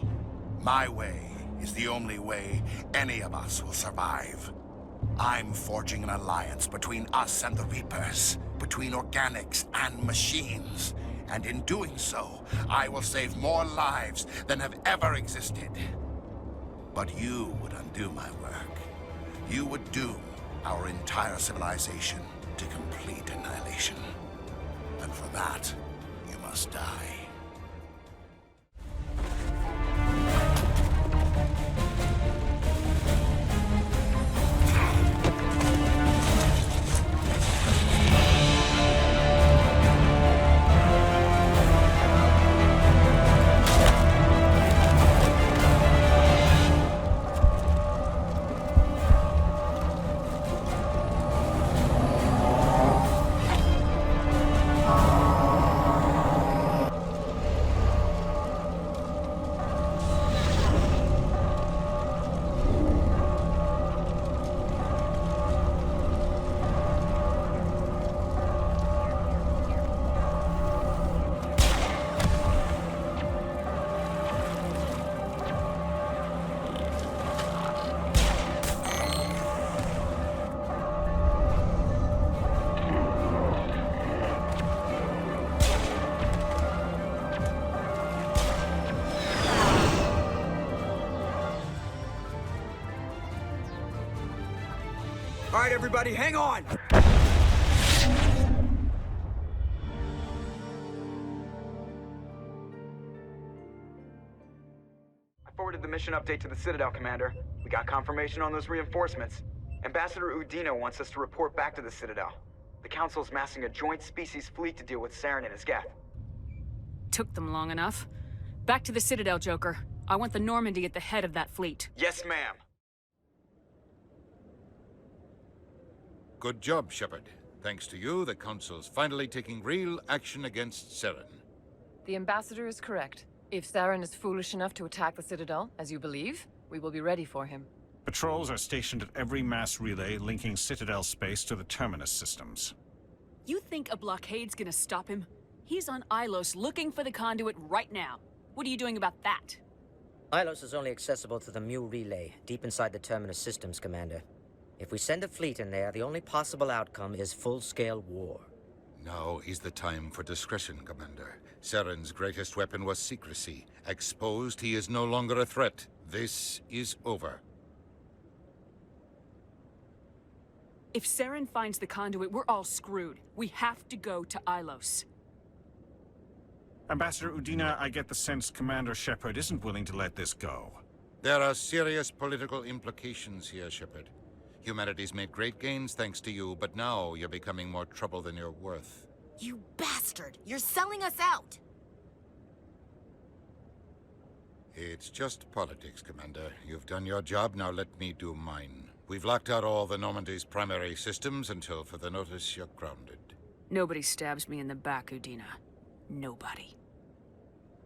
My way is the only way any of us will survive. I'm forging an alliance between us and the Reapers, between organics and machines. And in doing so, I will save more lives than have ever existed. But you would undo my work. You would doom our entire civilization to complete annihilation. And for that, you must die. All right, everybody, hang on! I forwarded the mission update to the Citadel, Commander. We got confirmation on those reinforcements. Ambassador Udina wants us to report back to the Citadel. The Council's massing a joint species fleet to deal with Saren and his Geth. Took them long enough. Back to the Citadel, Joker. I want the Normandy at the head of that fleet. Yes, ma'am. Good job, Shepard. Thanks to you, the Council's finally taking real action against Saren. The Ambassador is correct. If Saren is foolish enough to attack the Citadel, as you believe, we will be ready for him. Patrols are stationed at every mass relay linking Citadel space to the Terminus systems. You think a blockade's gonna stop him? He's on Ilos looking for the conduit right now. What are you doing about that? Ilos is only accessible to the Mu relay, deep inside the Terminus systems, Commander. If we send a fleet in there, the only possible outcome is full-scale war. Now is the time for discretion, Commander. Saren's greatest weapon was secrecy. Exposed, he is no longer a threat. This is over. If Saren finds the conduit, we're all screwed. We have to go to Ilos. Ambassador Udina, I get the sense Commander Shepard isn't willing to let this go. There are serious political implications here, Shepard. Humanity's made great gains thanks to you, but now you're becoming more trouble than you're worth. You bastard! You're selling us out! It's just politics, Commander. You've done your job, now let me do mine. We've locked out all the Normandy's primary systems until further notice you're grounded. Nobody stabs me in the back, Udina. Nobody.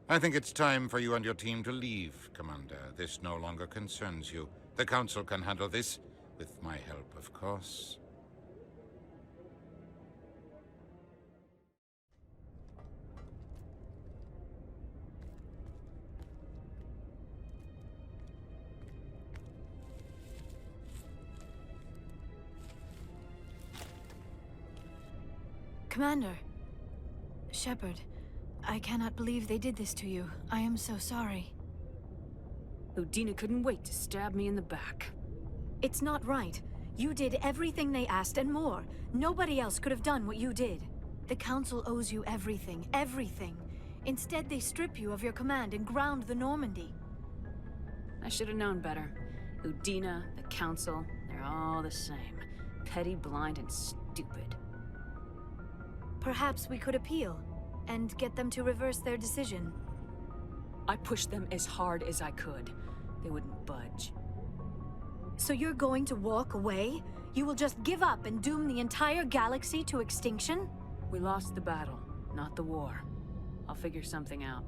I think it's time for you and your team to leave, Commander. This no longer concerns you. The Council can handle this. With my help, of course. Commander. Shepard, I cannot believe they did this to you. I am so sorry. Udina couldn't wait to stab me in the back. It's not right. You did everything they asked and more. Nobody else could have done what you did. The Council owes you everything, everything. Instead, they strip you of your command and ground the Normandy. I should have known better. Udina, the Council, they're all the same. Petty, blind, and stupid. Perhaps we could appeal, and get them to reverse their decision. I pushed them as hard as I could. They wouldn't budge. So you're going to walk away? You will just give up and doom the entire galaxy to extinction? We lost the battle, not the war. I'll figure something out.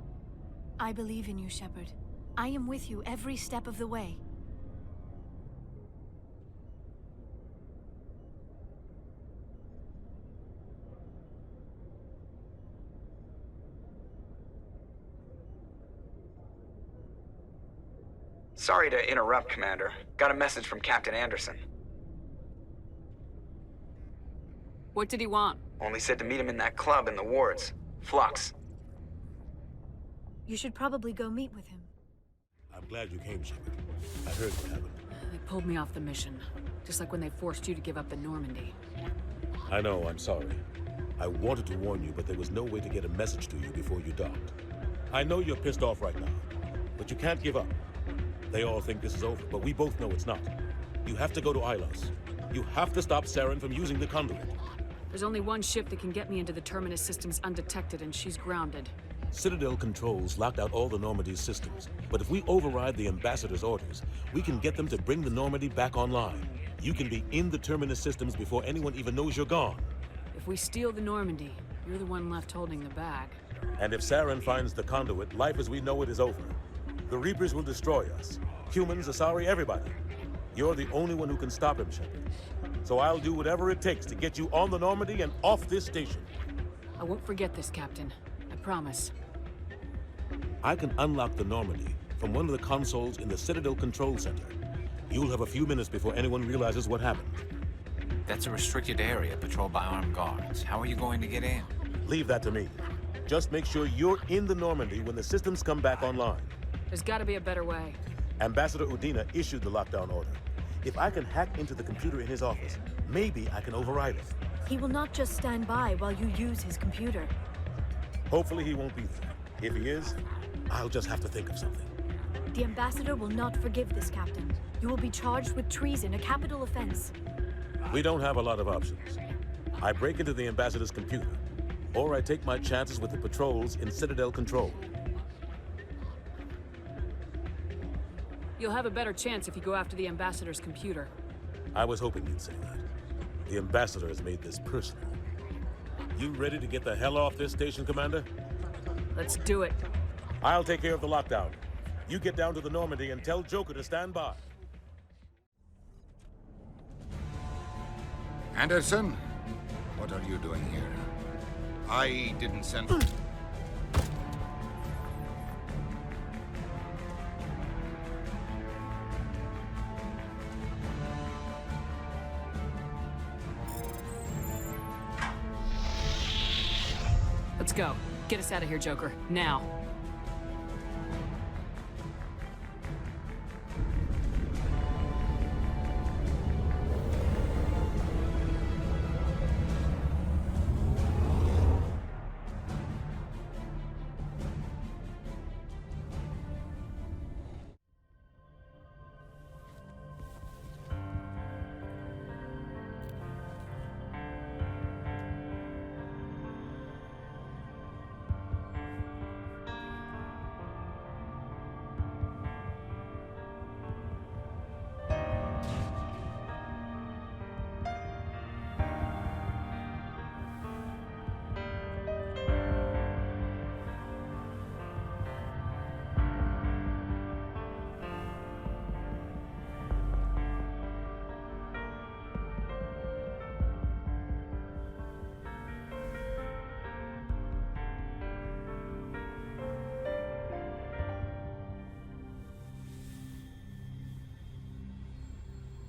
I believe in you, Shepard. I am with you every step of the way. Sorry to interrupt, Commander. Got a message from Captain Anderson. What did he want? Only said to meet him in that club in the wards. Flux. You should probably go meet with him. I'm glad you came, Shepard. I heard what happened. They pulled me off the mission. Just like when they forced you to give up the Normandy. I know, I'm sorry. I wanted to warn you, but there was no way to get a message to you before you docked. I know you're pissed off right now, but you can't give up. They all think this is over, but we both know it's not. You have to go to Ilos. You have to stop Saren from using the conduit. There's only one ship that can get me into the Terminus systems undetected, and she's grounded. Citadel controls locked out all the Normandy's systems, but if we override the Ambassador's orders, we can get them to bring the Normandy back online. You can be in the Terminus systems before anyone even knows you're gone. If we steal the Normandy, you're the one left holding the bag. And if Saren finds the conduit, life as we know it is over. The Reapers will destroy us. Humans, Asari, everybody. You're the only one who can stop him, Shepard. So I'll do whatever it takes to get you on the Normandy and off this station. I won't forget this, Captain. I promise. I can unlock the Normandy from one of the consoles in the Citadel Control Center. You'll have a few minutes before anyone realizes what happened. That's a restricted area patrolled by armed guards. How are you going to get in? Leave that to me. Just make sure you're in the Normandy when the systems come back online. There's gotta be a better way. Ambassador Udina issued the lockdown order. If I can hack into the computer in his office, maybe I can override it. He will not just stand by while you use his computer. Hopefully he won't be there. If he is, I'll just have to think of something. The Ambassador will not forgive this, Captain. You will be charged with treason, a capital offense. We don't have a lot of options. I break into the Ambassador's computer, or I take my chances with the patrols in Citadel Control. You'll have a better chance if you go after the Ambassador's computer. I was hoping you'd say that. The Ambassador has made this personal. You ready to get the hell off this station, Commander? Let's do it. I'll take care of the lockdown. You get down to the Normandy and tell Joker to stand by. Anderson, what are you doing here? I didn't send... Let's go. Get us out of here, Joker. Now.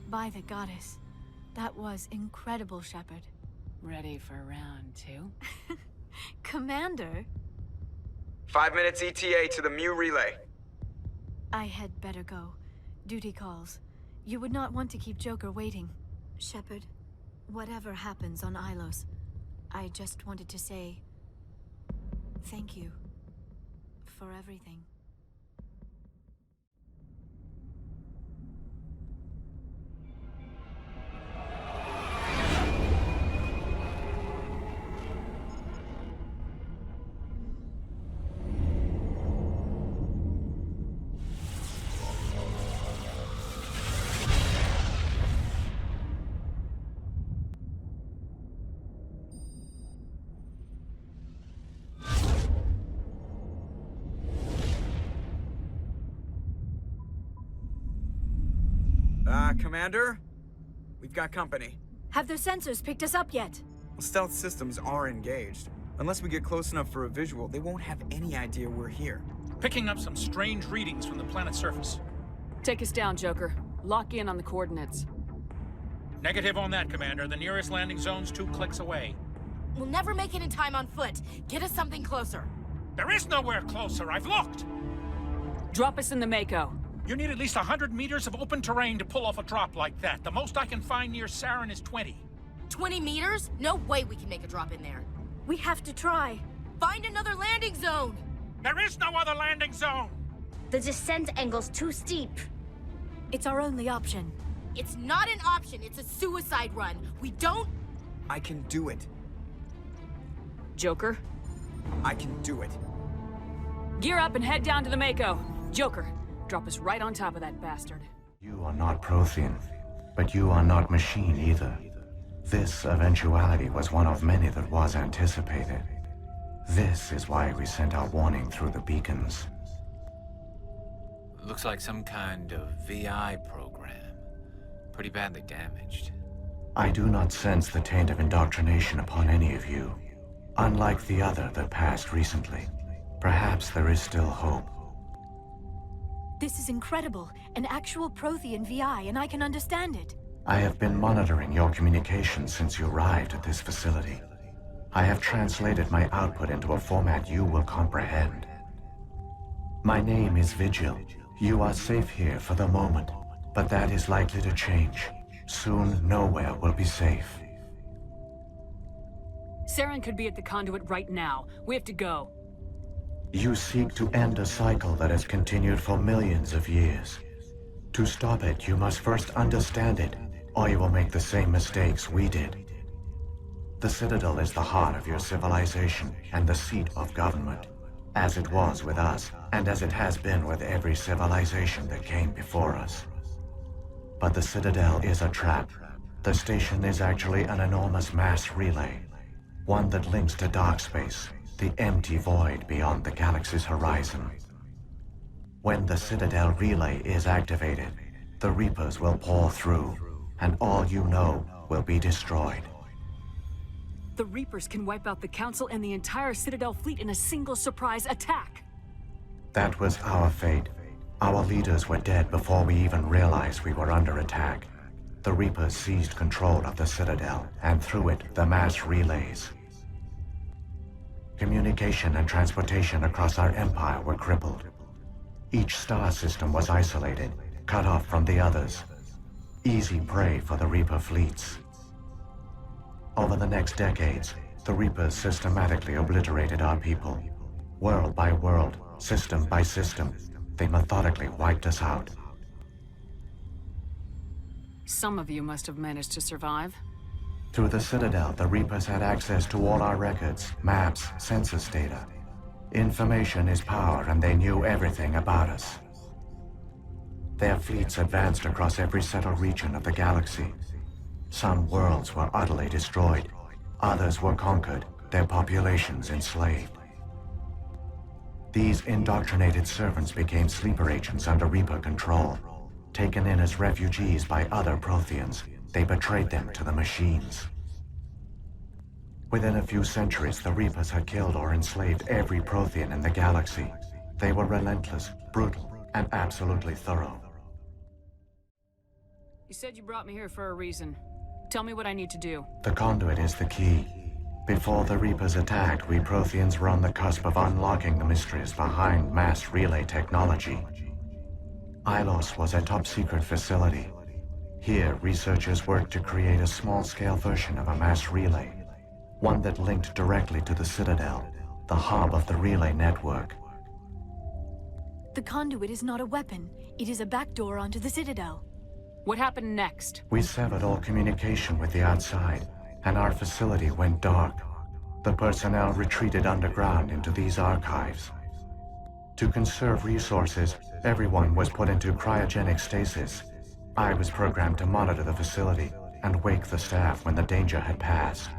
By the goddess. That was incredible, Shepard. Ready for round 2? Commander? 5 minutes ETA to the Mu relay. I had better go. Duty calls. You would not want to keep Joker waiting. Shepard, whatever happens on Ilos, I just wanted to say thank you for everything. Commander? We've got company. Have their sensors picked us up yet? Stealth systems are engaged. Unless we get close enough for a visual, they won't have any idea we're here. Picking up some strange readings from the planet's surface. Take us down, Joker. Lock in on the coordinates. Negative on that, Commander. The nearest landing zone's 2 clicks away. We'll never make it in time on foot. Get us something closer. There is nowhere closer. I've looked. Drop us in the Mako. You need at least 100 meters of open terrain to pull off a drop like that. The most I can find near Saren is 20. 20 meters? No way we can make a drop in there. We have to try. Find another landing zone! There is no other landing zone! The descent angle's too steep. It's our only option. It's not an option, it's a suicide run. We don't... I can do it. Joker? I can do it. Gear up and head down to the Mako. Joker, drop us right on top of that bastard. You are not Prothean, but you are not machine either. This eventuality was one of many that was anticipated. This is why we sent our warning through the beacons. Looks like some kind of VI program. Pretty badly damaged. I do not sense the taint of indoctrination upon any of you. Unlike the other that passed recently, perhaps there is still hope. This is incredible. An actual Prothean VI, and I can understand it. I have been monitoring your communications since you arrived at this facility. I have translated my output into a format you will comprehend. My name is Vigil. You are safe here for the moment, but that is likely to change. Soon, nowhere will be safe. Saren could be at the conduit right now. We have to go. You seek to end a cycle that has continued for millions of years. To stop it, you must first understand it, or you will make the same mistakes we did. The Citadel is the heart of your civilization and the seat of government, as it was with us, and as it has been with every civilization that came before us. But the Citadel is a trap. The station is actually an enormous mass relay, one that links to dark space, the empty void beyond the galaxy's horizon. When the Citadel relay is activated, the Reapers will pour through, and all you know will be destroyed. The Reapers can wipe out the Council and the entire Citadel fleet in a single surprise attack. That was our fate. Our leaders were dead before we even realized we were under attack. The Reapers seized control of the Citadel, and through it, the mass relays. Communication and transportation across our empire were crippled. Each star system was isolated, cut off from the others. Easy prey for the Reaper fleets. Over the next decades, the Reapers systematically obliterated our people. World by world, system by system, they methodically wiped us out. Some of you must have managed to survive. Through the Citadel, the Reapers had access to all our records, maps, census data. Information is power, and they knew everything about us. Their fleets advanced across every settled region of the galaxy. Some worlds were utterly destroyed. Others were conquered, their populations enslaved. These indoctrinated servants became sleeper agents under Reaper control. Taken in as refugees by other Protheans, they betrayed them to the machines. Within a few centuries, the Reapers had killed or enslaved every Prothean in the galaxy. They were relentless, brutal, and absolutely thorough. You said you brought me here for a reason. Tell me what I need to do. The conduit is the key. Before the Reapers attacked, we Protheans were on the cusp of unlocking the mysteries behind mass relay technology. Ilos was a top-secret facility. Here, researchers worked to create a small-scale version of a mass relay, one that linked directly to the Citadel, the hub of the relay network. The conduit is not a weapon. It is a backdoor onto the Citadel. What happened next? We severed all communication with the outside, and our facility went dark. The personnel retreated underground into these archives. To conserve resources, everyone was put into cryogenic stasis. I was programmed to monitor the facility and wake the staff when the danger had passed.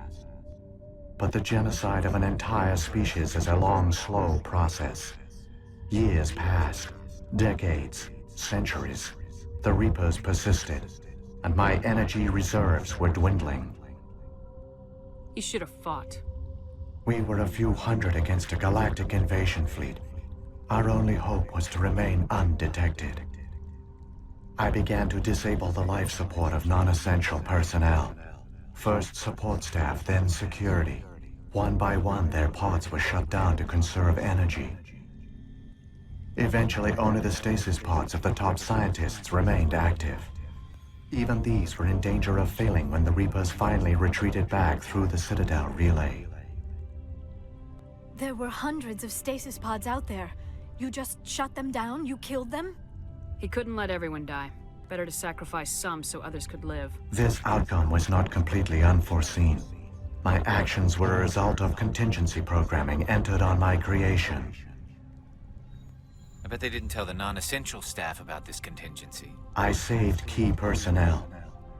But the genocide of an entire species is a long, slow process. Years passed, decades, centuries. The Reapers persisted, and my energy reserves were dwindling. You should have fought. We were a few hundred against a galactic invasion fleet. Our only hope was to remain undetected. I began to disable the life support of non-essential personnel. First support staff, then security. One by one, their pods were shut down to conserve energy. Eventually, only the stasis pods of the top scientists remained active. Even these were in danger of failing when the Reapers finally retreated back through the Citadel relay. There were hundreds of stasis pods out there. You just shut them down? You killed them? He couldn't let everyone die. Better to sacrifice some so others could live. This outcome was not completely unforeseen. My actions were a result of contingency programming entered on my creation. I bet they didn't tell the non-essential staff about this contingency. I saved key personnel.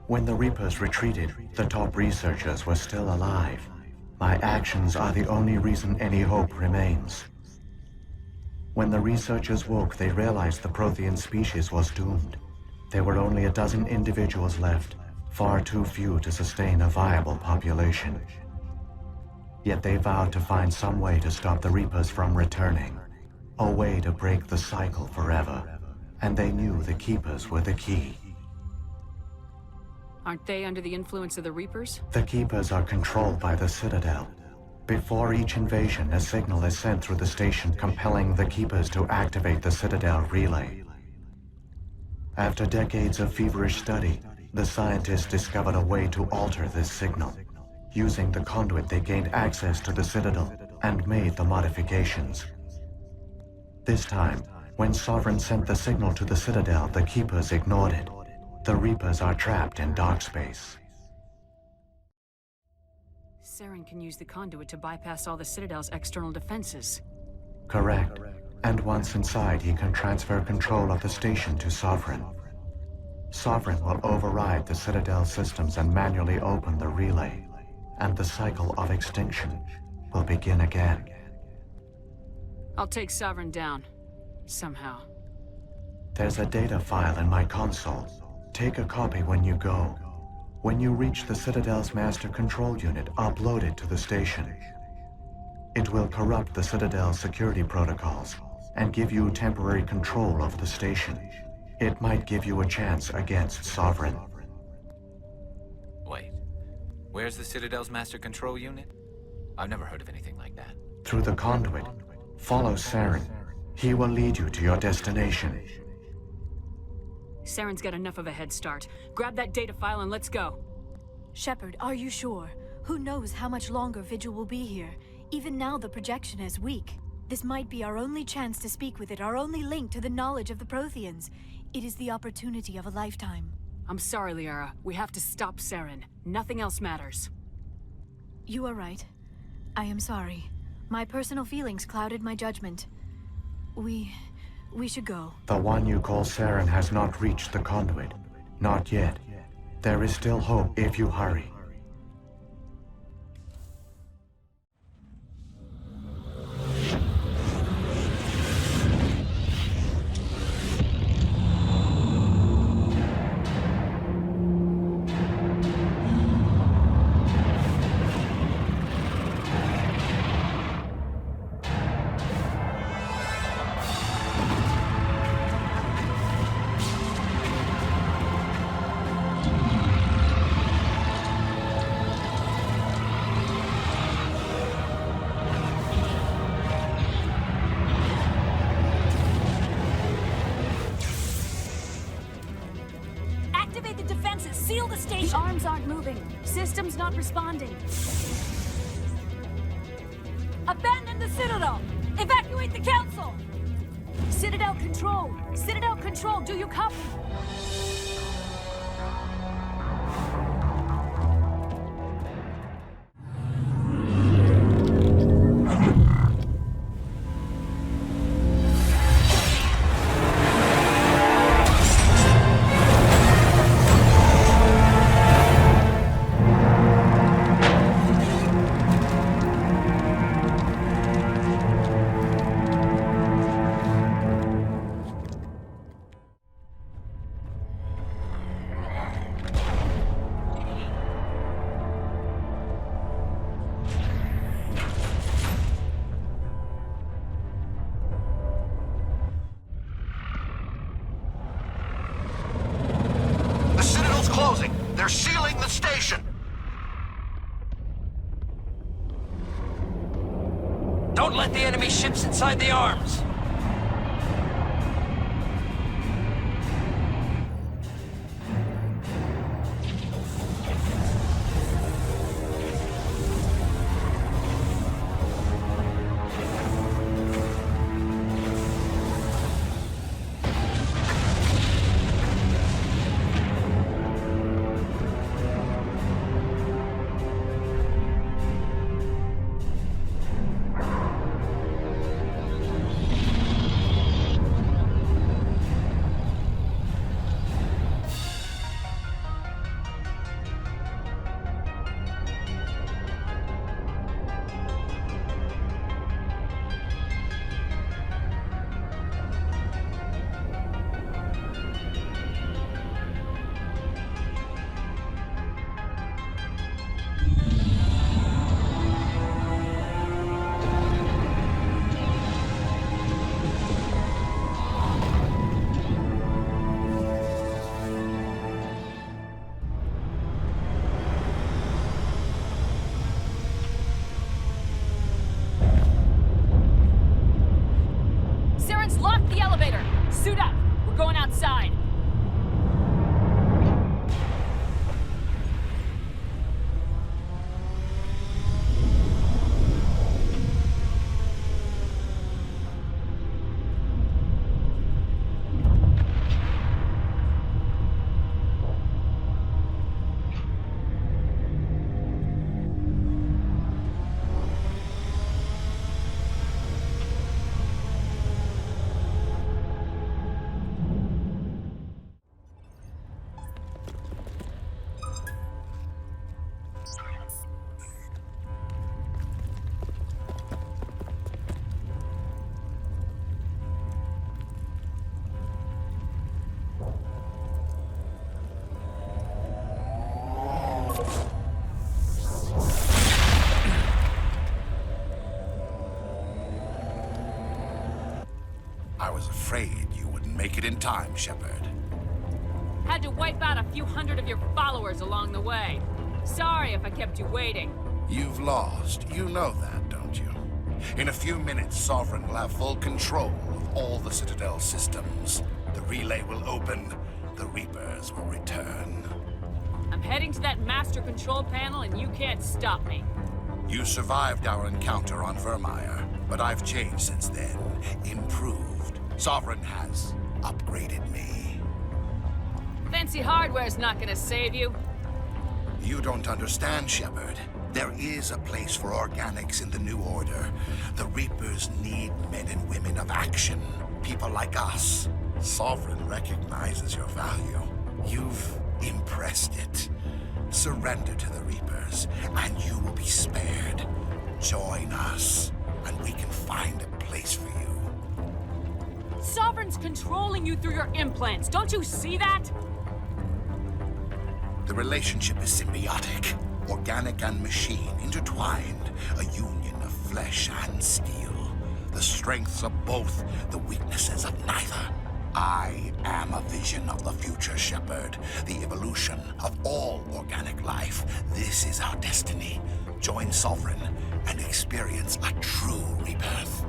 When the Reapers retreated, the top researchers were still alive. My actions are the only reason any hope remains. When the researchers woke, they realized the Prothean species was doomed. There were only a dozen individuals left, far too few to sustain a viable population. Yet they vowed to find some way to stop the Reapers from returning. A way to break the cycle forever. And they knew the Keepers were the key. Aren't they under the influence of the Reapers? The Keepers are controlled by the Citadel. Before each invasion, a signal is sent through the station compelling the Keepers to activate the Citadel relay. After decades of feverish study, the scientists discovered a way to alter this signal. Using the conduit, they gained access to the Citadel and made the modifications. This time, when Sovereign sent the signal to the Citadel, the Keepers ignored it. The Reapers are trapped in dark space. Saren can use the conduit to bypass all the Citadel's external defenses. Correct. And once inside, he can transfer control of the station to Sovereign. Sovereign will override the Citadel systems and manually open the relay. And the cycle of extinction will begin again. I'll take Sovereign down. Somehow. There's a data file in my console. Take a copy when you go. When you reach the Citadel's master control unit, upload it to the station. It will corrupt the Citadel's security protocols and give you temporary control of the station. It might give you a chance against Sovereign. Wait. Where's the Citadel's master control unit? I've never heard of anything like that. Through the conduit. Follow Saren. He will lead you to your destination. Saren's got enough of a head start. Grab that data file and let's go. Shepard, are you sure? Who knows how much longer Vigil will be here? Even now the projection is weak. This might be our only chance to speak with it, our only link to the knowledge of the Protheans. It is the opportunity of a lifetime. I'm sorry, Liara. We have to stop Saren. Nothing else matters. You are right. I am sorry. My personal feelings clouded my judgment. We should go. The one you call Saren has not reached the conduit. Not yet. There is still hope if you hurry. the station! The arms aren't moving. System's not responding. Abandon the Citadel! Evacuate the Council! Citadel Control! Citadel Control, do you copy? They're sealing the station! Don't let the enemy ships inside the arms! Lock the elevator! Suit up! We're going outside! I was afraid you wouldn't make it in time, Shepard. Had to wipe out a few hundred of your followers along the way. Sorry if I kept you waiting. You've lost. You know that, don't you? In a few minutes, Sovereign will have full control of all the Citadel systems. The relay will open. The Reapers will return. I'm heading to that master control panel and you can't stop me. You survived our encounter on Vermeer, but I've changed since then. Improved. Sovereign has upgraded me. Fancy hardware's not gonna save you. You don't understand, Shepard. There is a place for organics in the New Order. The Reapers need men and women of action. People like us. Sovereign recognizes your value. You've impressed it. Surrender to the Reapers, and you will be spared. Join us, and we can find a place for you. Sovereign's controlling you through your implants. Don't you see that? The relationship is symbiotic. Organic and machine intertwined. A union of flesh and steel. The strengths of both, the weaknesses of neither. I am a vision of the future, Shepard. The evolution of all organic life. This is our destiny. Join Sovereign and experience a true rebirth.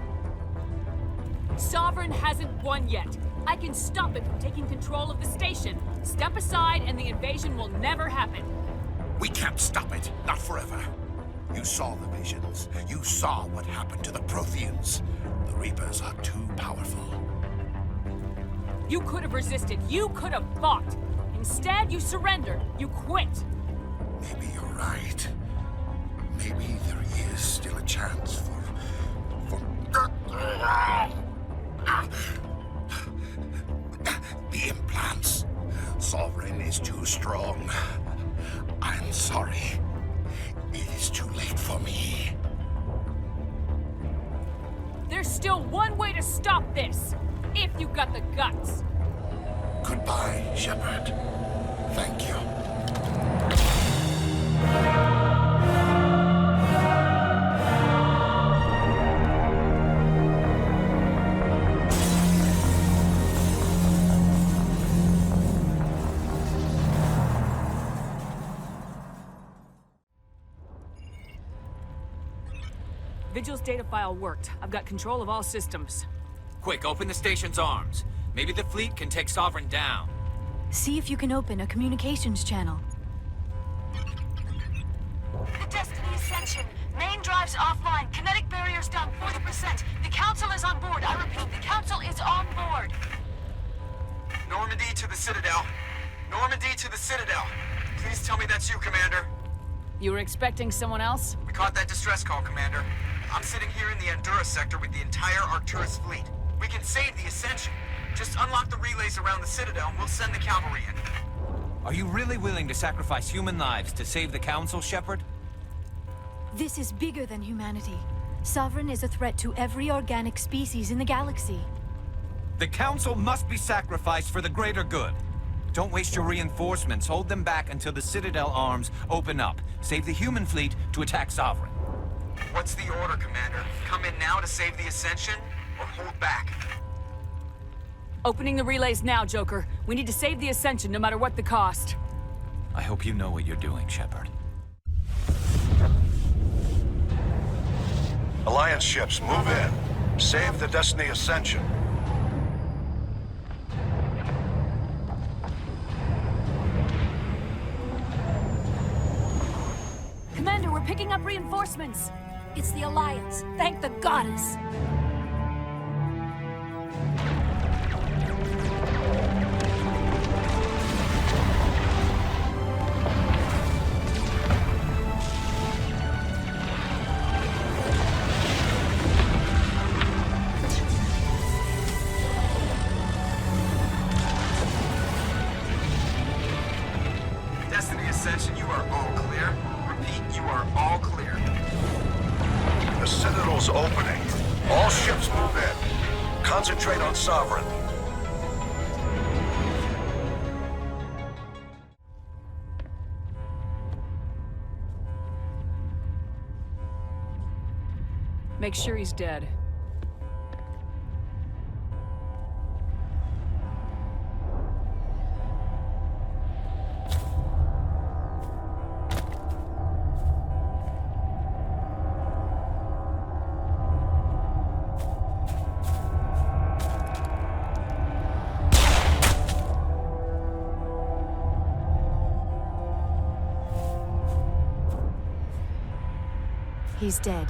Sovereign hasn't won yet. I can stop it from taking control of the station. Step aside and the invasion will never happen. We can't stop it. Not forever. You saw the visions. You saw what happened to the Protheans. The Reapers are too powerful. You could have resisted. You could have fought. Instead, you surrendered. You quit. Maybe you're right. Maybe there is still a chance for... The implants. Sovereign is too strong. I'm sorry. It is too late for me. There's still one way to stop this. If you've got the guts. Goodbye, Shepard. Thank you. Vigil's data file worked. I've got control of all systems. Quick, open the station's arms. Maybe the fleet can take Sovereign down. See if you can open a communications channel. The Destiny Ascension. Main drives offline. Kinetic barriers down 40%. The Council is on board. I repeat, the Council is on board. Normandy to the Citadel. Normandy to the Citadel. Please tell me that's you, Commander. You were expecting someone else? We caught that distress call, Commander. I'm sitting here in the Andurra sector with the entire Arcturus fleet. We can save the Ascension. Just unlock the relays around the Citadel and we'll send the cavalry in. Are you really willing to sacrifice human lives to save the Council, Shepard? This is bigger than humanity. Sovereign is a threat to every organic species in the galaxy. The Council must be sacrificed for the greater good. Don't waste your reinforcements. Hold them back until the Citadel arms open up. Save the human fleet to attack Sovereign. What's the order, Commander? Come in now to save the Ascension, or hold back? Opening the relays now, Joker. We need to save the Ascension no matter what the cost. I hope you know what you're doing, Shepard. Alliance ships, move in. Save the Destiny Ascension. Commander, we're picking up reinforcements. It's the Alliance. Thank the goddess. Destiny Ascension, you are all clear. Repeat, you are all clear. The Citadel's opening. All ships move in. Concentrate on Sovereign. Make sure he's dead. He's dead.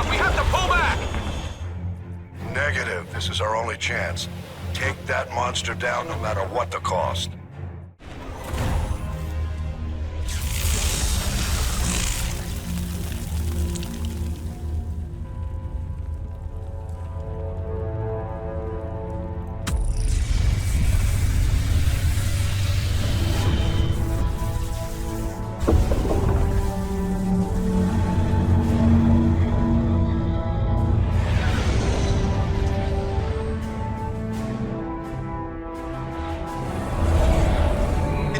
off! We have to pull back! Negative. This is our only chance. Take that monster down no matter what the cost.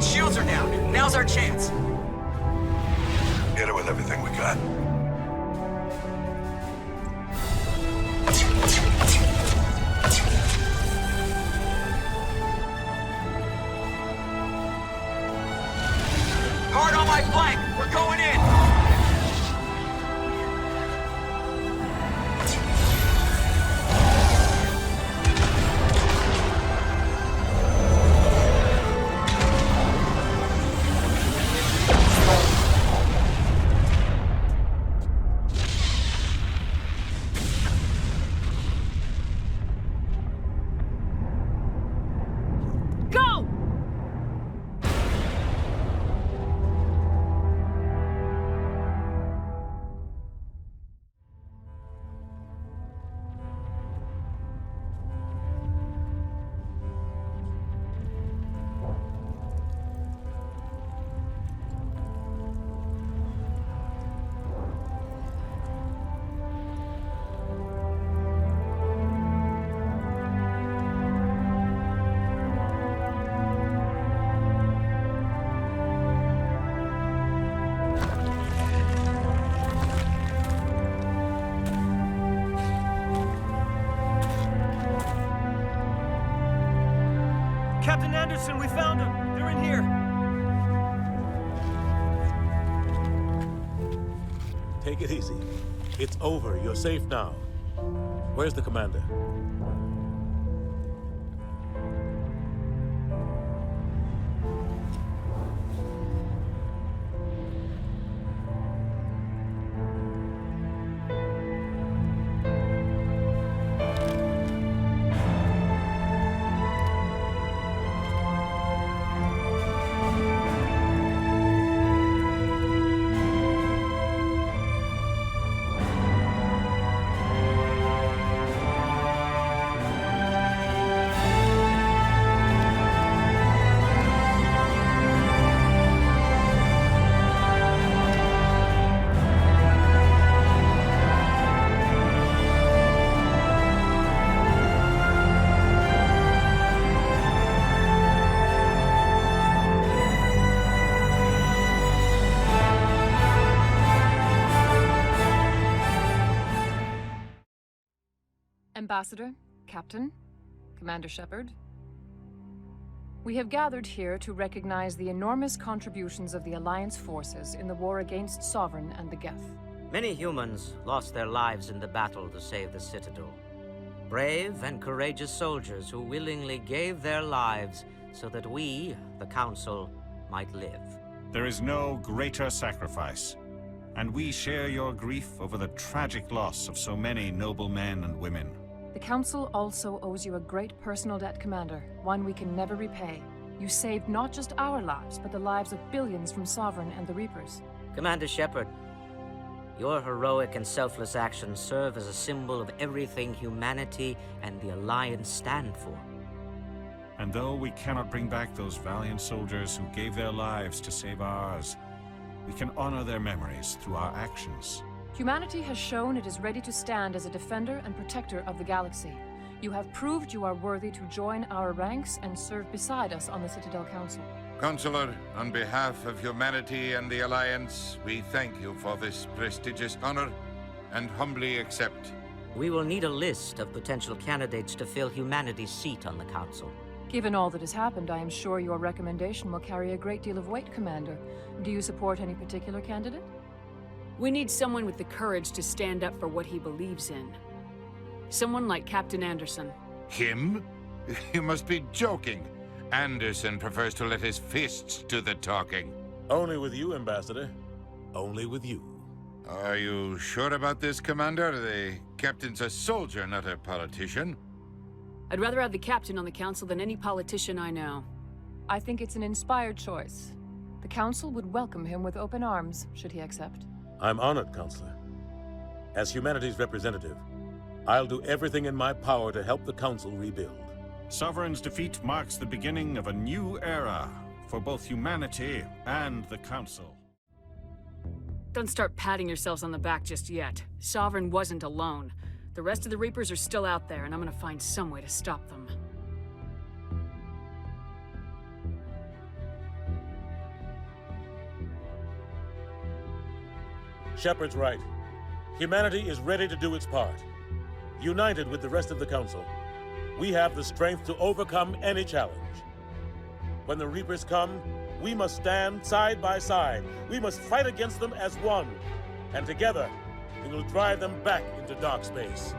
Shields are down. Now's our chance. Hit it with everything we got. Hard on my flank. We're going in. Captain Anderson, we found them. They're in here. Take it easy. It's over. You're safe now. Where's the commander? Ambassador, Captain, Commander Shepard. We have gathered here to recognize the enormous contributions of the Alliance forces in the war against Sovereign and the Geth. Many humans lost their lives in the battle to save the Citadel. Brave and courageous soldiers who willingly gave their lives so that we, the Council, might live. There is no greater sacrifice, and we share your grief over the tragic loss of so many noble men and women. The Council also owes you a great personal debt, Commander, one we can never repay. You saved not just our lives, but the lives of billions from Sovereign and the Reapers. Commander Shepard, your heroic and selfless actions serve as a symbol of everything humanity and the Alliance stand for. And though we cannot bring back those valiant soldiers who gave their lives to save ours, we can honor their memories through our actions. Humanity has shown it is ready to stand as a defender and protector of the galaxy. You have proved you are worthy to join our ranks and serve beside us on the Citadel Council. Consular, on behalf of humanity and the Alliance, we thank you for this prestigious honor and humbly accept. We will need a list of potential candidates to fill humanity's seat on the Council. Given all that has happened, I am sure your recommendation will carry a great deal of weight, Commander. Do you support any particular candidate? We need someone with the courage to stand up for what he believes in. Someone like Captain Anderson. Him? You must be joking. Anderson prefers to let his fists do the talking. Only with you, Ambassador. Only with you. Are you sure about this, Commander? The captain's a soldier, not a politician. I'd rather have the captain on the council than any politician I know. I think it's an inspired choice. The council would welcome him with open arms, should he accept. I'm honored, Counselor. As humanity's representative, I'll do everything in my power to help the council rebuild. Sovereign's defeat marks the beginning of a new era for both humanity and the council. Don't start patting yourselves on the back just yet. Sovereign wasn't alone. The rest of the Reapers are still out there, and I'm gonna find some way to stop them. Shepard's right. Humanity is ready to do its part. United with the rest of the Council, we have the strength to overcome any challenge. When the Reapers come, we must stand side by side. We must fight against them as one. And together, we will drive them back into dark space.